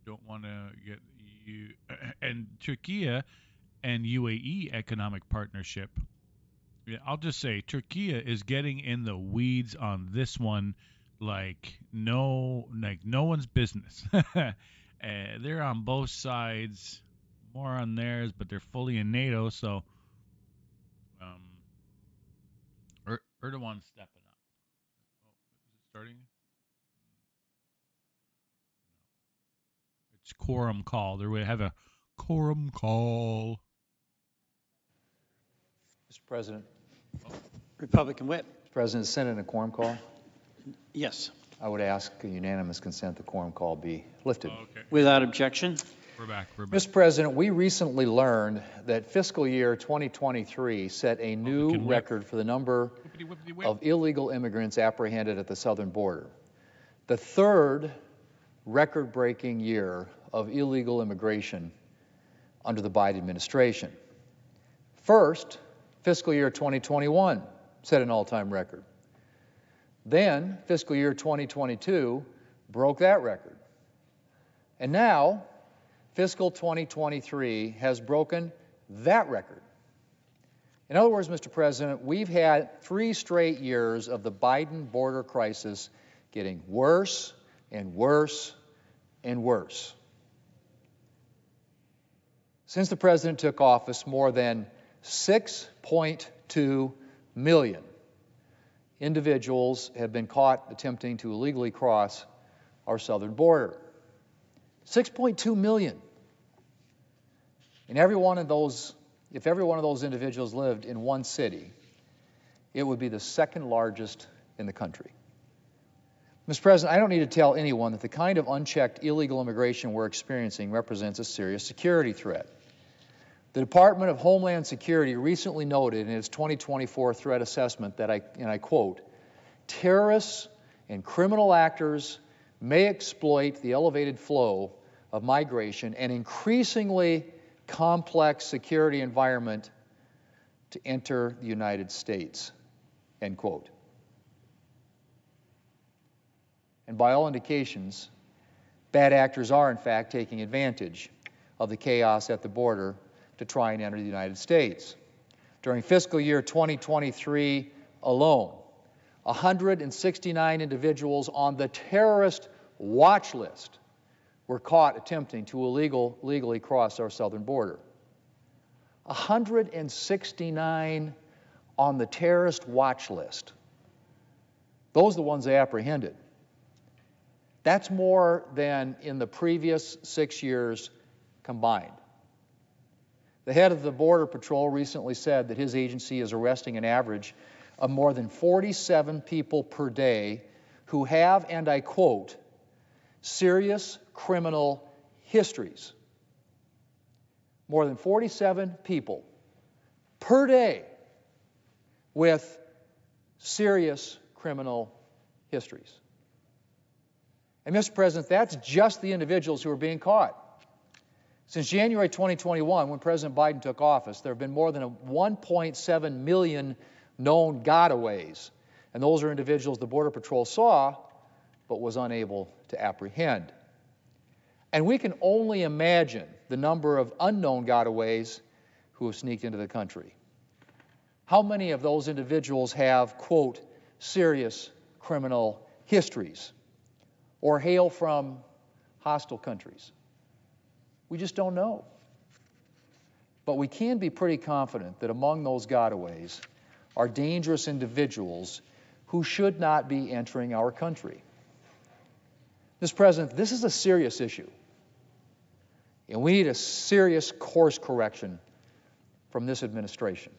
I don't want to get you. And Turkey and UAE economic partnership. Yeah, I'll just say Turkey is getting in the weeds on this one like no one's business. They're on both sides. More on theirs, but they're fully in NATO, so Erdogan's stepping up. Oh, is it starting? It's quorum call. They have a quorum call. Mr. President. Republican whip. Mr. President, is Senate in a quorum call? Yes. I would ask unanimous consent the quorum call be lifted. Oh, okay. Without objection. We're back. Mr. President, we recently learned that fiscal year 2023 set a new record for the number of illegal immigrants apprehended at the southern border. The third record-breaking year of illegal immigration under the Biden administration. First, fiscal year 2021 set an all-time record. Then, fiscal year 2022 broke that record. And now, fiscal 2023 has broken that record. In other words, Mr. President, we've had 3 straight years of the Biden border crisis getting worse and worse and worse. Since the President took office, more than 6.2 million individuals have been caught attempting to illegally cross our southern border. 6.2 million. And if every one of those individuals lived in one city, it would be the second largest in the country. Mr. President, I don't need to tell anyone that the kind of unchecked illegal immigration we're experiencing represents a serious security threat. The Department of Homeland Security recently noted in its 2024 threat assessment that, and I quote, terrorists and criminal actors may exploit the elevated flow of migration and increasingly complex security environment to enter the United States, end quote. And by all indications, bad actors are in fact taking advantage of the chaos at the border to try and enter the United States. During fiscal year 2023 alone, 169 individuals on the terrorist watch list were caught attempting to illegally cross our southern border. 169 on the terrorist watch list. Those are the ones they apprehended. That's more than in the previous 6 years combined. The head of the Border Patrol recently said that his agency is arresting an average of more than 47 people per day who have, and I quote, serious criminal histories. More than 47 people per day with serious criminal histories. And Mr. President, that's just the individuals who are being caught. Since January 2021, when President Biden took office, there have been more than 1.7 million known gotaways. And those are individuals the Border Patrol saw, but was unable to apprehend. And we can only imagine the number of unknown gotaways who have sneaked into the country. How many of those individuals have, quote, serious criminal histories or hail from hostile countries. We just don't know. But we can be pretty confident that among those gotaways are dangerous individuals who should not be entering our country. Mr. President, this is a serious issue, and we need a serious course correction from this administration.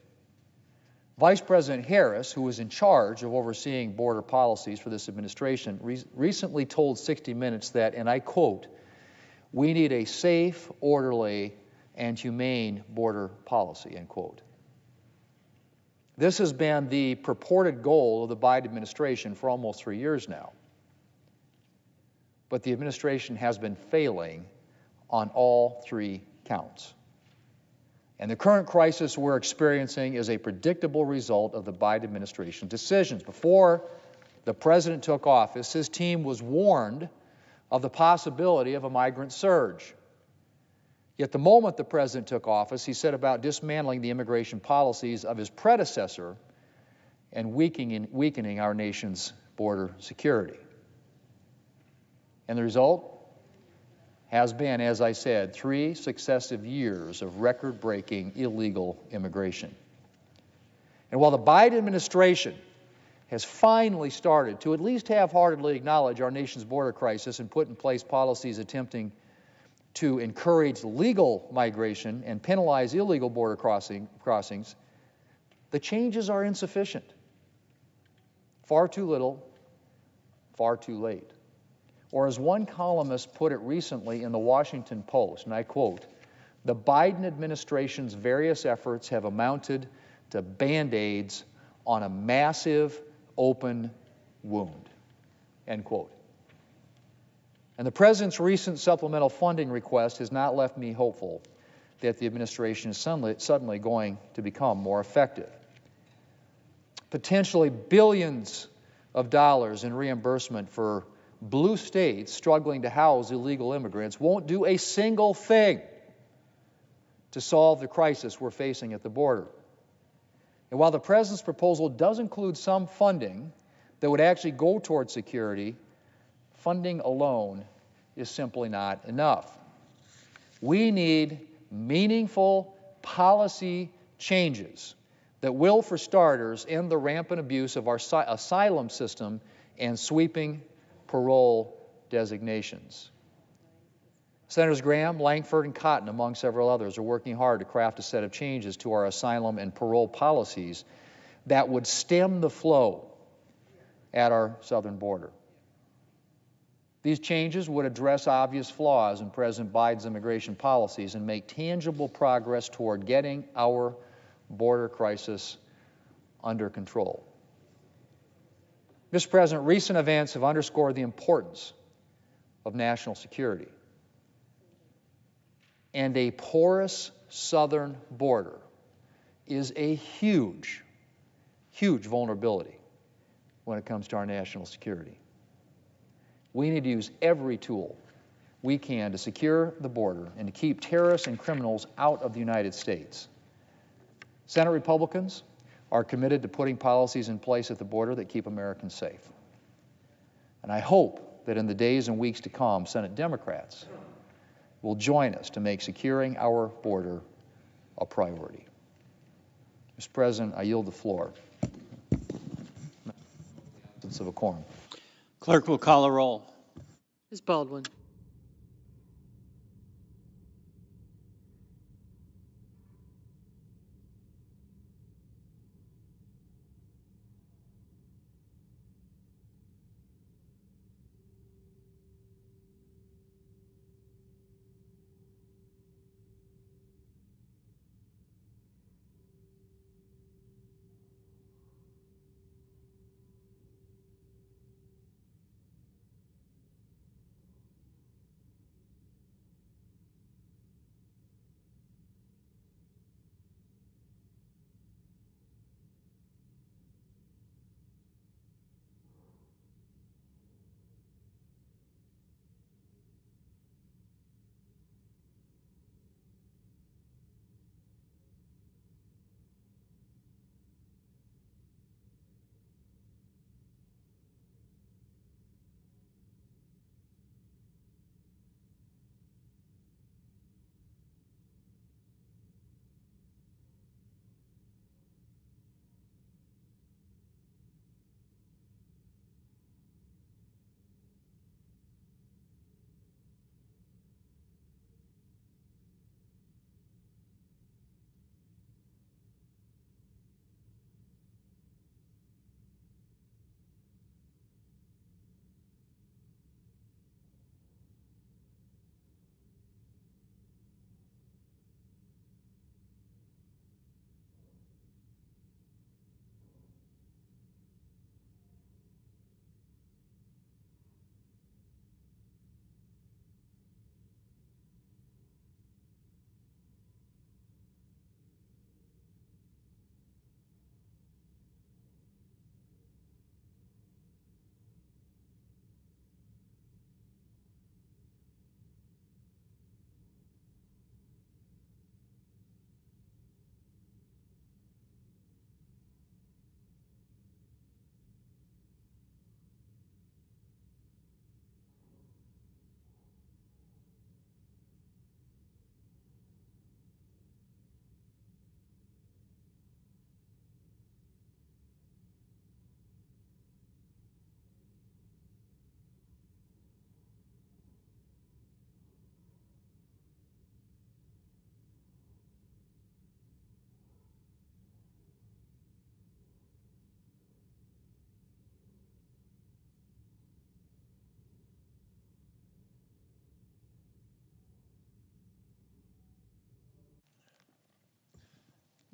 Vice President Harris, who is in charge of overseeing border policies for this administration, recently told 60 Minutes that, and I quote, "We need a safe, orderly, and humane border policy," end quote. This has been the purported goal of the Biden administration for almost 3 years now. But the administration has been failing on all 3 counts. And the current crisis we're experiencing is a predictable result of the Biden administration's decisions. Before the president took office, his team was warned of the possibility of a migrant surge. Yet the moment the president took office, he set about dismantling the immigration policies of his predecessor and weakening our nation's border security. And the result has been, as I said, 3 successive years of record-breaking illegal immigration. And while the Biden administration has finally started to at least half-heartedly acknowledge our nation's border crisis and put in place policies attempting to encourage legal migration and penalize illegal border crossings, the changes are insufficient. Far too little, far too late. Or as one columnist put it recently in the Washington Post, and I quote, "The Biden administration's various efforts have amounted to Band-Aids on a massive open wound," end quote. And the President's recent supplemental funding request has not left me hopeful that the administration is suddenly going to become more effective. Potentially billions of dollars in reimbursement for blue states struggling to house illegal immigrants won't do a single thing to solve the crisis we're facing at the border. And while the President's proposal does include some funding that would actually go toward security, funding alone is simply not enough. We need meaningful policy changes that will, for starters, end the rampant abuse of our asylum system and sweeping parole designations. Senators Graham, Langford, and Cotton, among several others, are working hard to craft a set of changes to our asylum and parole policies that would stem the flow at our southern border. These changes would address obvious flaws in President Biden's immigration policies and make tangible progress toward getting our border crisis under control. Mr. President, recent events have underscored the importance of national security. And a porous southern border is a huge, huge vulnerability when it comes to our national security. We need to use every tool we can to secure the border and to keep terrorists and criminals out of the United States. Senate Republicans are committed to putting policies in place at the border that keep Americans safe. And I hope that in the days and weeks to come, Senate Democrats will join us to make securing our border a priority. Mr. President, I yield the floor. Of a quorum. Clerk will call a roll. Ms. Baldwin.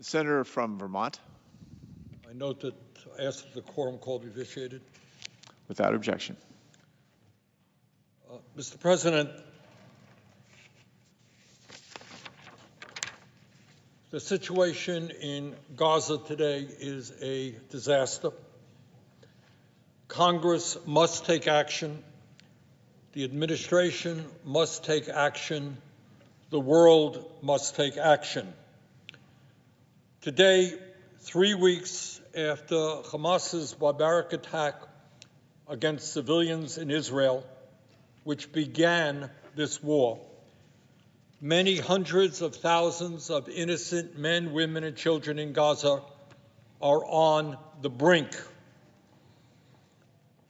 The senator from Vermont. I note that I ask that the quorum call be vitiated. Without objection. Mr. President, the situation in Gaza today is a disaster. Congress must take action. The administration must take action. The world must take action. Today, 3 weeks after Hamas's barbaric attack against civilians in Israel, which began this war, many hundreds of thousands of innocent men, women, and children in Gaza are on the brink.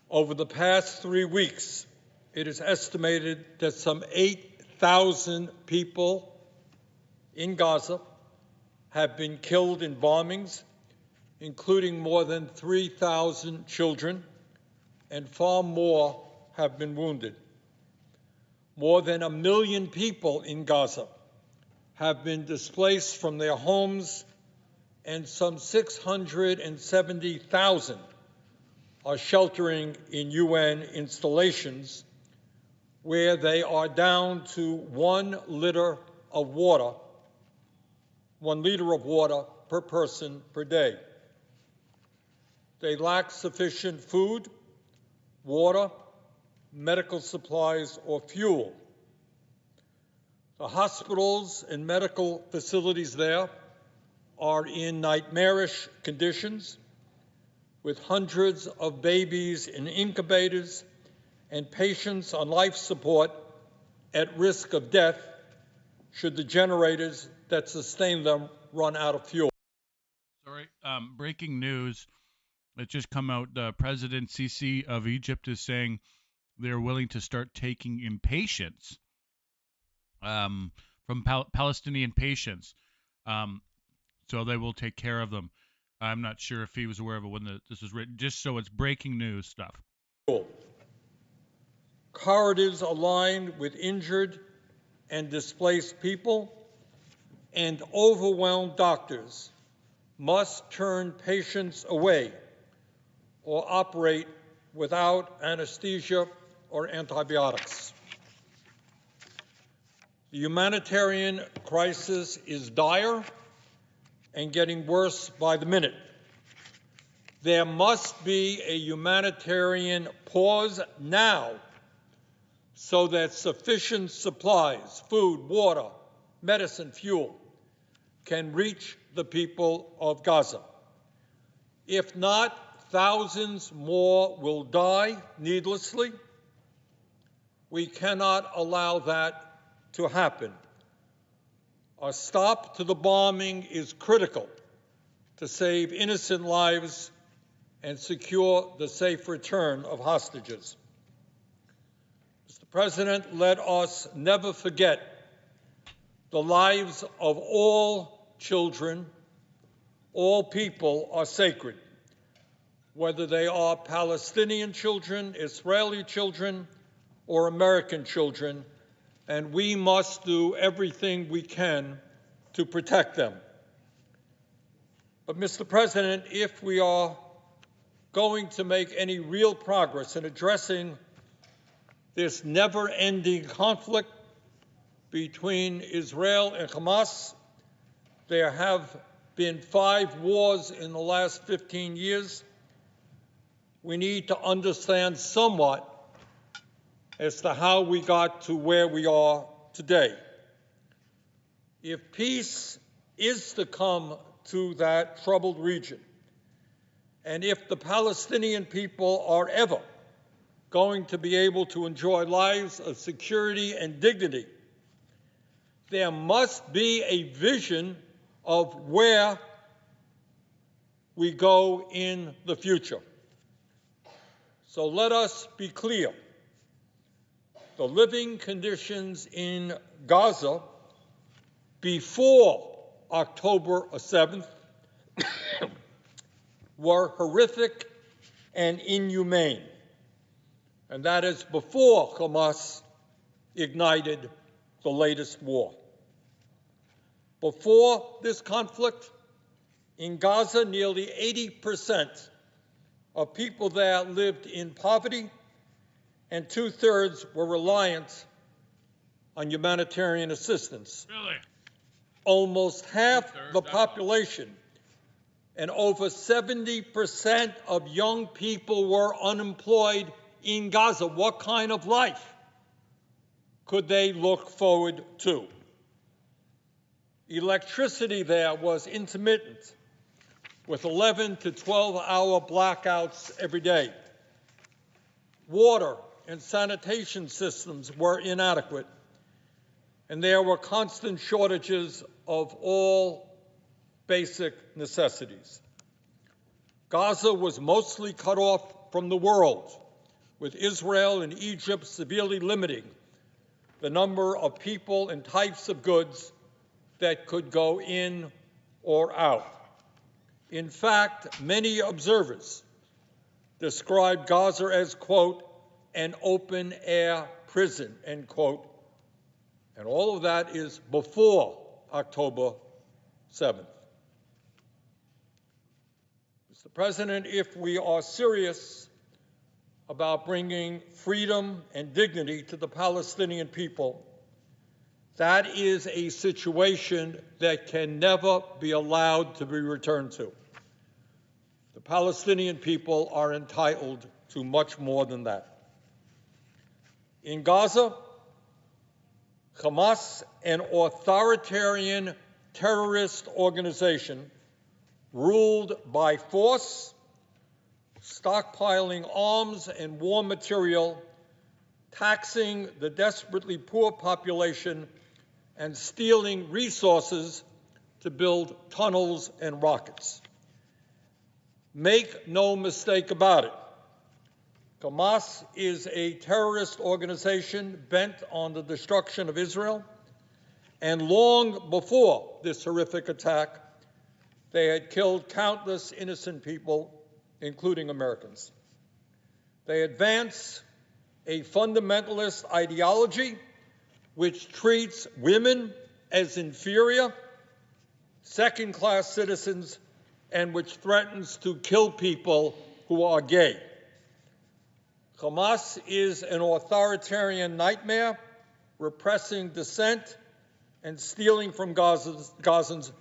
Over the past 3 weeks, it is estimated that some 8,000 people in Gaza have been killed in bombings, including more than 3,000 children, and far more have been wounded. More than 1 million people in Gaza have been displaced from their homes, and some 670,000 are sheltering in UN installations where they are down to 1 liter of water per person per day. They lack sufficient food, water, medical supplies, or fuel. The hospitals and medical facilities there are in nightmarish conditions, with hundreds of babies in incubators and patients on life support at risk of death should the generators that sustain them run out of fuel. Sorry, breaking news. It just come out. President Sisi of Egypt is saying they're willing to start taking in patients from Palestinian patients. So they will take care of them. I'm not sure if he was aware of it when this was written, just so it's breaking news stuff. Corridors are lined with injured and displaced people, and overwhelmed doctors must turn patients away or operate without anesthesia or antibiotics. The humanitarian crisis is dire and getting worse by the minute. There must be a humanitarian pause now so that sufficient supplies, food, water, medicine, fuel, can reach the people of Gaza. If not, thousands more will die needlessly. We cannot allow that to happen. A stop to the bombing is critical to save innocent lives and secure the safe return of hostages. Mr. President, let us never forget the lives of all children. All people are sacred, whether they are Palestinian children, Israeli children, or American children, and we must do everything we can to protect them. But, Mr. President, if we are going to make any real progress in addressing this never-ending conflict between Israel and Hamas, there have been 5 wars in the last 15 years. We need to understand somewhat as to how we got to where we are today. If peace is to come to that troubled region, and if the Palestinian people are ever going to be able to enjoy lives of security and dignity, there must be a vision of where we go in the future. So let us be clear. The living conditions in Gaza before October 7th were horrific and inhumane, and that is before Hamas ignited the latest war. Before this conflict, In Gaza, nearly 80% of people there lived in poverty, and 2/3 were reliant on humanitarian assistance. Really? Almost half the population and over 70% of young people were unemployed in Gaza. What kind of life could they look forward to? Electricity there was intermittent, with 11 to 12-hour blackouts every day. Water and sanitation systems were inadequate, and there were constant shortages of all basic necessities. Gaza was mostly cut off from the world, with Israel and Egypt severely limiting the number of people and types of goods that could go in or out. In fact, many observers describe Gaza as, quote, an open-air prison, end quote. And all of that is before October 7th. Mr. President, if we are serious about bringing freedom and dignity to the Palestinian people, that is a situation that can never be allowed to be returned to. The Palestinian people are entitled to much more than that. In Gaza, Hamas, an authoritarian terrorist organization, ruled by force, stockpiling arms and war material, taxing the desperately poor population, and stealing resources to build tunnels and rockets. Make no mistake about it, Hamas is a terrorist organization bent on the destruction of Israel, and long before this horrific attack, they had killed countless innocent people, including Americans. They advance a fundamentalist ideology which treats women as inferior, second-class citizens, and which threatens to kill people who are gay. Hamas is an authoritarian nightmare, repressing dissent and stealing from Gazans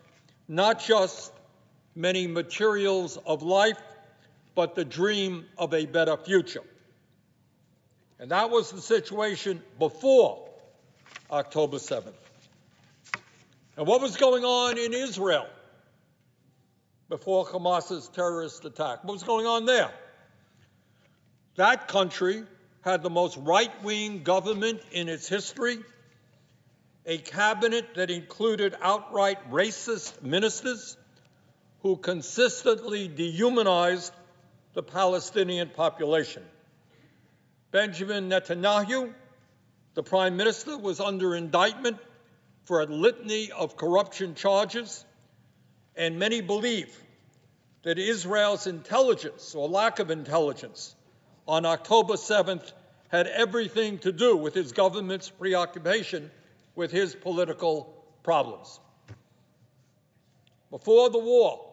not just many materials of life, but the dream of a better future. And that was the situation before October 7th. And what was going on in Israel before Hamas's terrorist attack? What was going on there? That country had the most right-wing government in its history, a cabinet that included outright racist ministers who consistently dehumanized the Palestinian population. Benjamin Netanyahu, the prime minister, was under indictment for a litany of corruption charges, and many believe that Israel's intelligence, or lack of intelligence, on October 7th had everything to do with his government's preoccupation with his political problems. Before the war,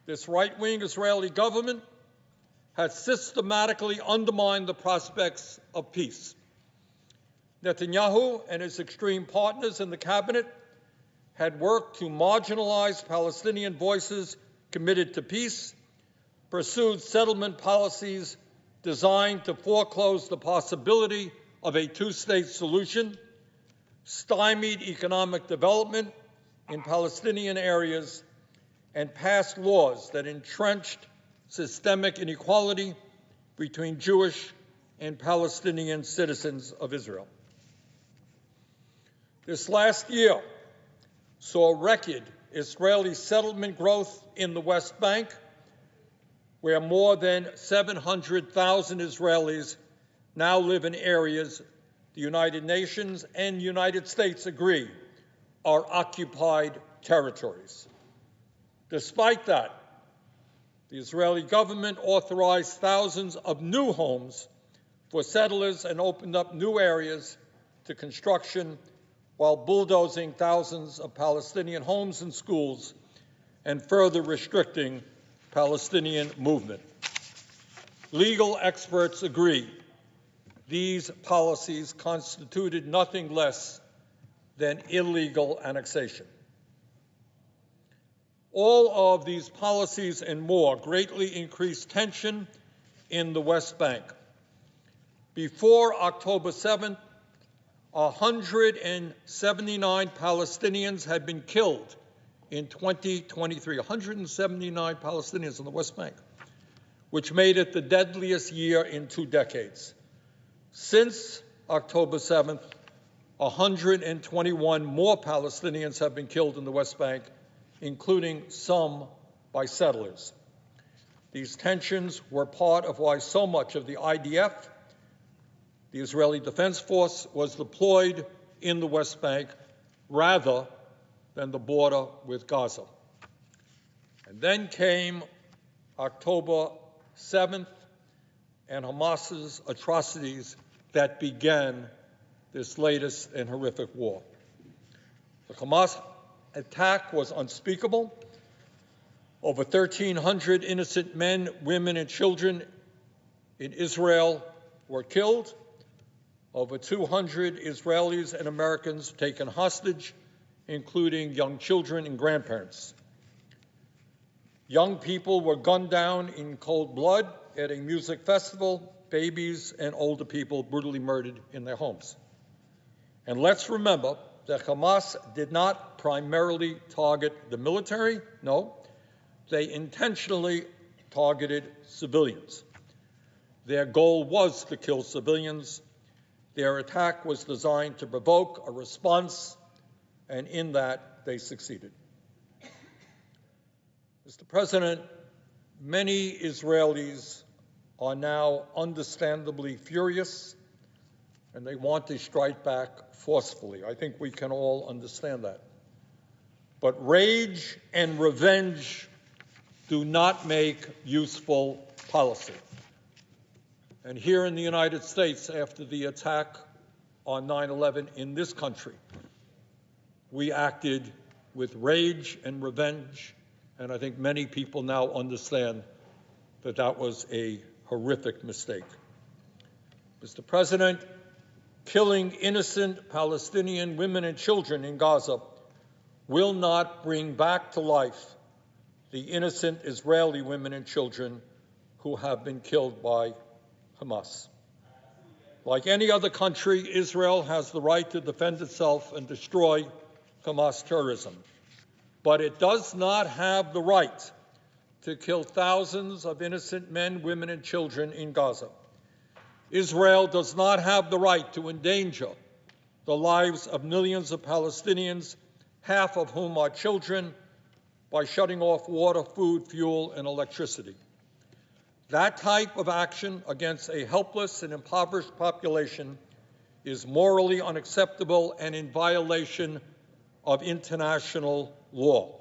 this right-wing Israeli government had systematically undermined the prospects of peace. Netanyahu and his extreme partners in the cabinet had worked to marginalize Palestinian voices committed to peace, pursued settlement policies designed to foreclose the possibility of a two-state solution, stymied economic development in Palestinian areas, and passed laws that entrenched systemic inequality between Jewish and Palestinian citizens of Israel. This last year saw record Israeli settlement growth in the West Bank, where more than 700,000 Israelis now live in areas the United Nations and United States agree are occupied territories. Despite that, the Israeli government authorized thousands of new homes for settlers and opened up new areas to construction while bulldozing thousands of Palestinian homes and schools and further restricting Palestinian movement. Legal experts agree these policies constituted nothing less than illegal annexation. All of these policies and more greatly increased tension in the West Bank. Before October 7th, 179 Palestinians had been killed in 2023, 179 Palestinians in the West Bank, which made it the deadliest year in 2 decades. Since October 7th, 121 more Palestinians have been killed in the West Bank, including some by settlers. These tensions were part of why so much of the IDF, the Israeli Defense Force, was deployed in the West Bank rather than the border with Gaza. And then came October 7th and Hamas's atrocities that began this latest and horrific war. The Hamas attack was unspeakable. Over 1,300 innocent men, women, and children in Israel were killed. Over 200 Israelis and Americans taken hostage, including young children and grandparents. Young people were gunned down in cold blood at a music festival, babies and older people brutally murdered in their homes. And let's remember that Hamas did not primarily target the military. No, they intentionally targeted civilians. Their goal was to kill civilians. Their attack was designed to provoke a response, and in that, they succeeded. Mr. President, many Israelis are now understandably furious, and they want to strike back forcefully. I think we can all understand that. But rage and revenge do not make useful policy. And here in the United States, after the attack on 9/11 in this country, we acted with rage and revenge, and I think many people now understand that that was a horrific mistake. Mr. President, killing innocent Palestinian women and children in Gaza will not bring back to life the innocent Israeli women and children who have been killed by Hamas. Like any other country, Israel has the right to defend itself and destroy Hamas terrorism. But it does not have the right to kill thousands of innocent men, women, and children in Gaza. Israel does not have the right to endanger the lives of millions of Palestinians, half of whom are children, by shutting off water, food, fuel, and electricity. That type of action against a helpless and impoverished population is morally unacceptable and in violation of international law.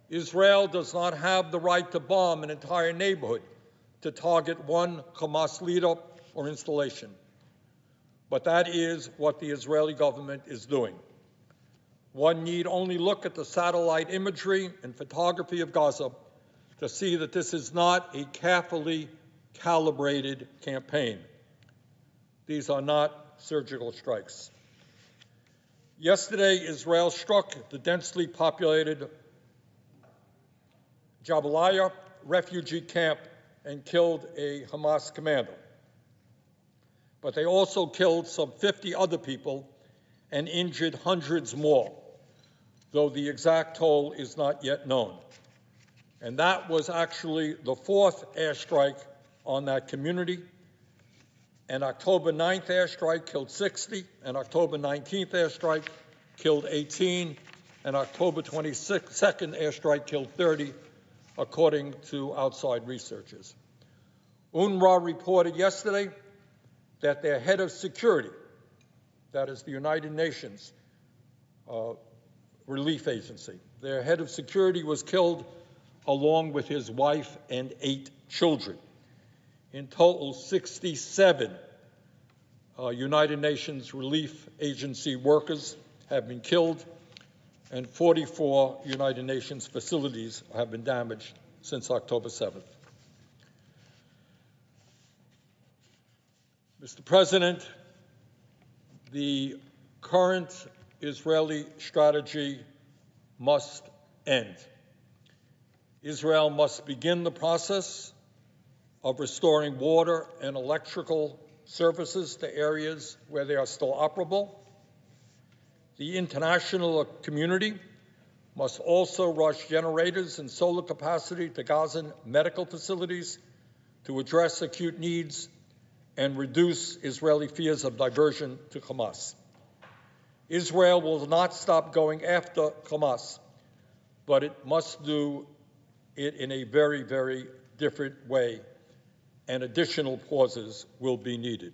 Israel does not have the right to bomb an entire neighborhood to target one Hamas leader or installation. But that is what the Israeli government is doing. One need only look at the satellite imagery and photography of Gaza to see that this is not a carefully calibrated campaign. These are not surgical strikes. Yesterday, Israel struck the densely populated Jabalia refugee camp and killed a Hamas commander. But they also killed some 50 other people and injured hundreds more, though the exact toll is not yet known. And that was actually the 4th airstrike on that community. An October 9th airstrike killed 60, an October 19th airstrike killed 18, an October 22nd airstrike killed 30, according to outside researchers. UNRWA reported yesterday that their head of security, that is the United Nations Relief Agency, their head of security was killed along with his wife and 8 children. In total, 67 United Nations Relief Agency workers have been killed, and 44 United Nations facilities have been damaged since October 7th. Mr. President, the current Israeli strategy must end. Israel must begin the process of restoring water and electrical services to areas where they are still operable. The international community must also rush generators and solar capacity to Gazan medical facilities to address acute needs and reduce Israeli fears of diversion to Hamas. Israel will not stop going after Hamas, but it must do it in a very, very different way, and additional pauses will be needed.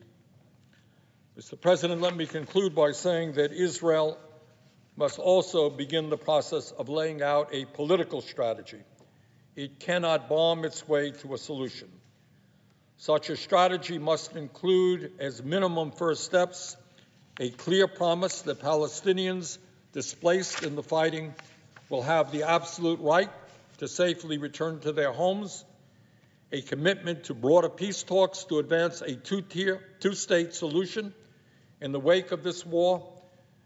Mr. President, let me conclude by saying that Israel must also begin the process of laying out a political strategy. It cannot bomb its way to a solution. Such a strategy must include, as minimum first steps, a clear promise that Palestinians displaced in the fighting will have the absolute right to safely return to their homes, a commitment to broader peace talks to advance a two-state solution in the wake of this war,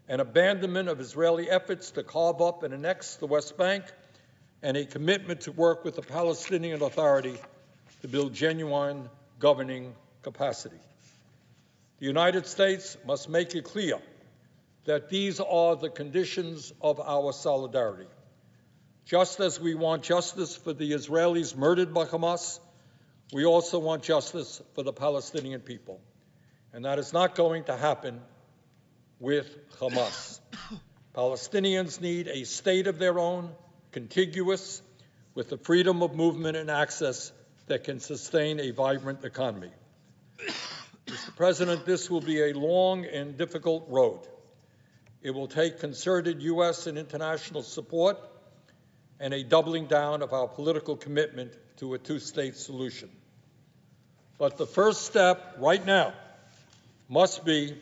an abandonment of Israeli efforts to carve up and annex the West Bank, and a commitment to work with the Palestinian Authority to build genuine governing capacity. The United States must make it clear that these are the conditions of our solidarity. Just as we want justice for the Israelis murdered by Hamas, we also want justice for the Palestinian people. And that is not going to happen with Hamas. Palestinians need a state of their own, contiguous, with the freedom of movement and access that can sustain a vibrant economy. Mr. President, this will be a long and difficult road. It will take concerted U.S. and international support and a doubling down of our political commitment to a two-state solution. But the first step right now must be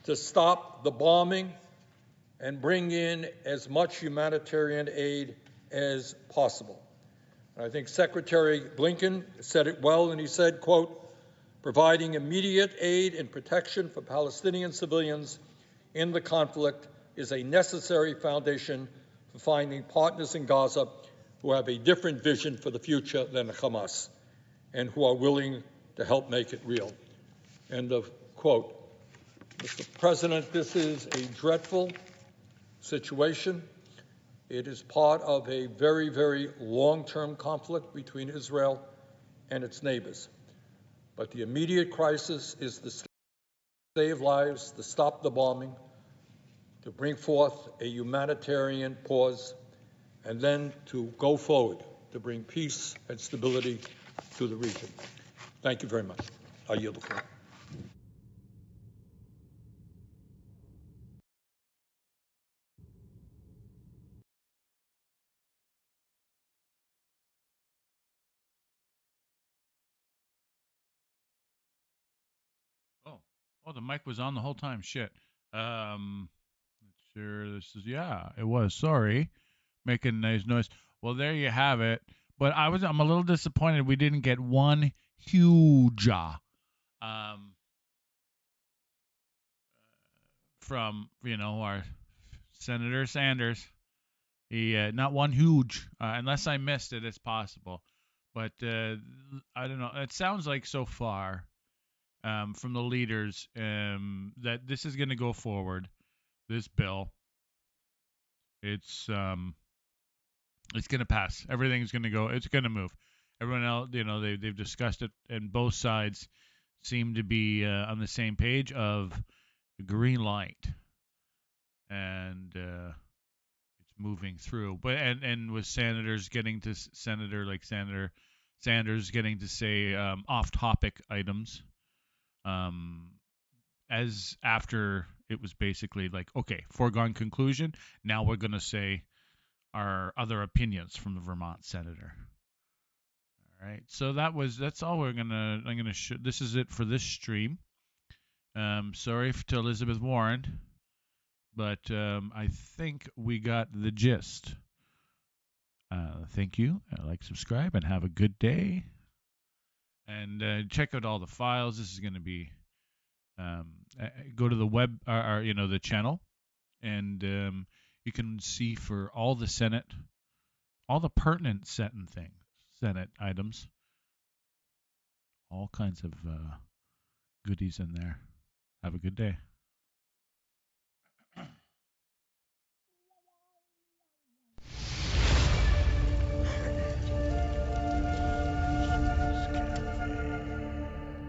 to stop the bombing and bring in as much humanitarian aid as possible. I think Secretary Blinken said it well, and he said, quote, providing immediate aid and protection for Palestinian civilians in the conflict is a necessary foundation for finding partners in Gaza who have a different vision for the future than Hamas and who are willing to help make it real. End of quote. Mr. President, this is a dreadful situation. It is part of a very, very long-term conflict between Israel and its neighbors. But the immediate crisis is to save lives, to stop the bombing, to bring forth a humanitarian pause, and then to go forward to bring peace and stability to the region. Thank you very much. I yield the floor. Oh, the mic was on the whole time. Shit. Sure, this is, yeah, it was. Sorry. Making nice noise. Well, there you have it. But I'm a little disappointed we didn't get one huge from, our Senator Sanders. He not one huge, unless I missed it, it's possible. But I don't know. It sounds like so far from the leaders that this is going to go forward. This bill, it's going to pass. Everything's going to go. It's going to move. Everyone else, they've discussed it, and both sides seem to be on the same page of green light, and it's moving through. But and with senators getting to Senator Sanders getting to say off-topic items, as after it was basically like, okay, foregone conclusion. Now we're going to say our other opinions from the Vermont senator. All right, so that's all I'm gonna this is it for this stream. Sorry to Elizabeth Warren, but I think we got the gist. Thank you. Like, subscribe, and have a good day. And check out all the files. This is going to be go to the web, or the channel, and you can see for all the Senate, all the pertinent Senate items, all kinds of goodies in there. Have a good day.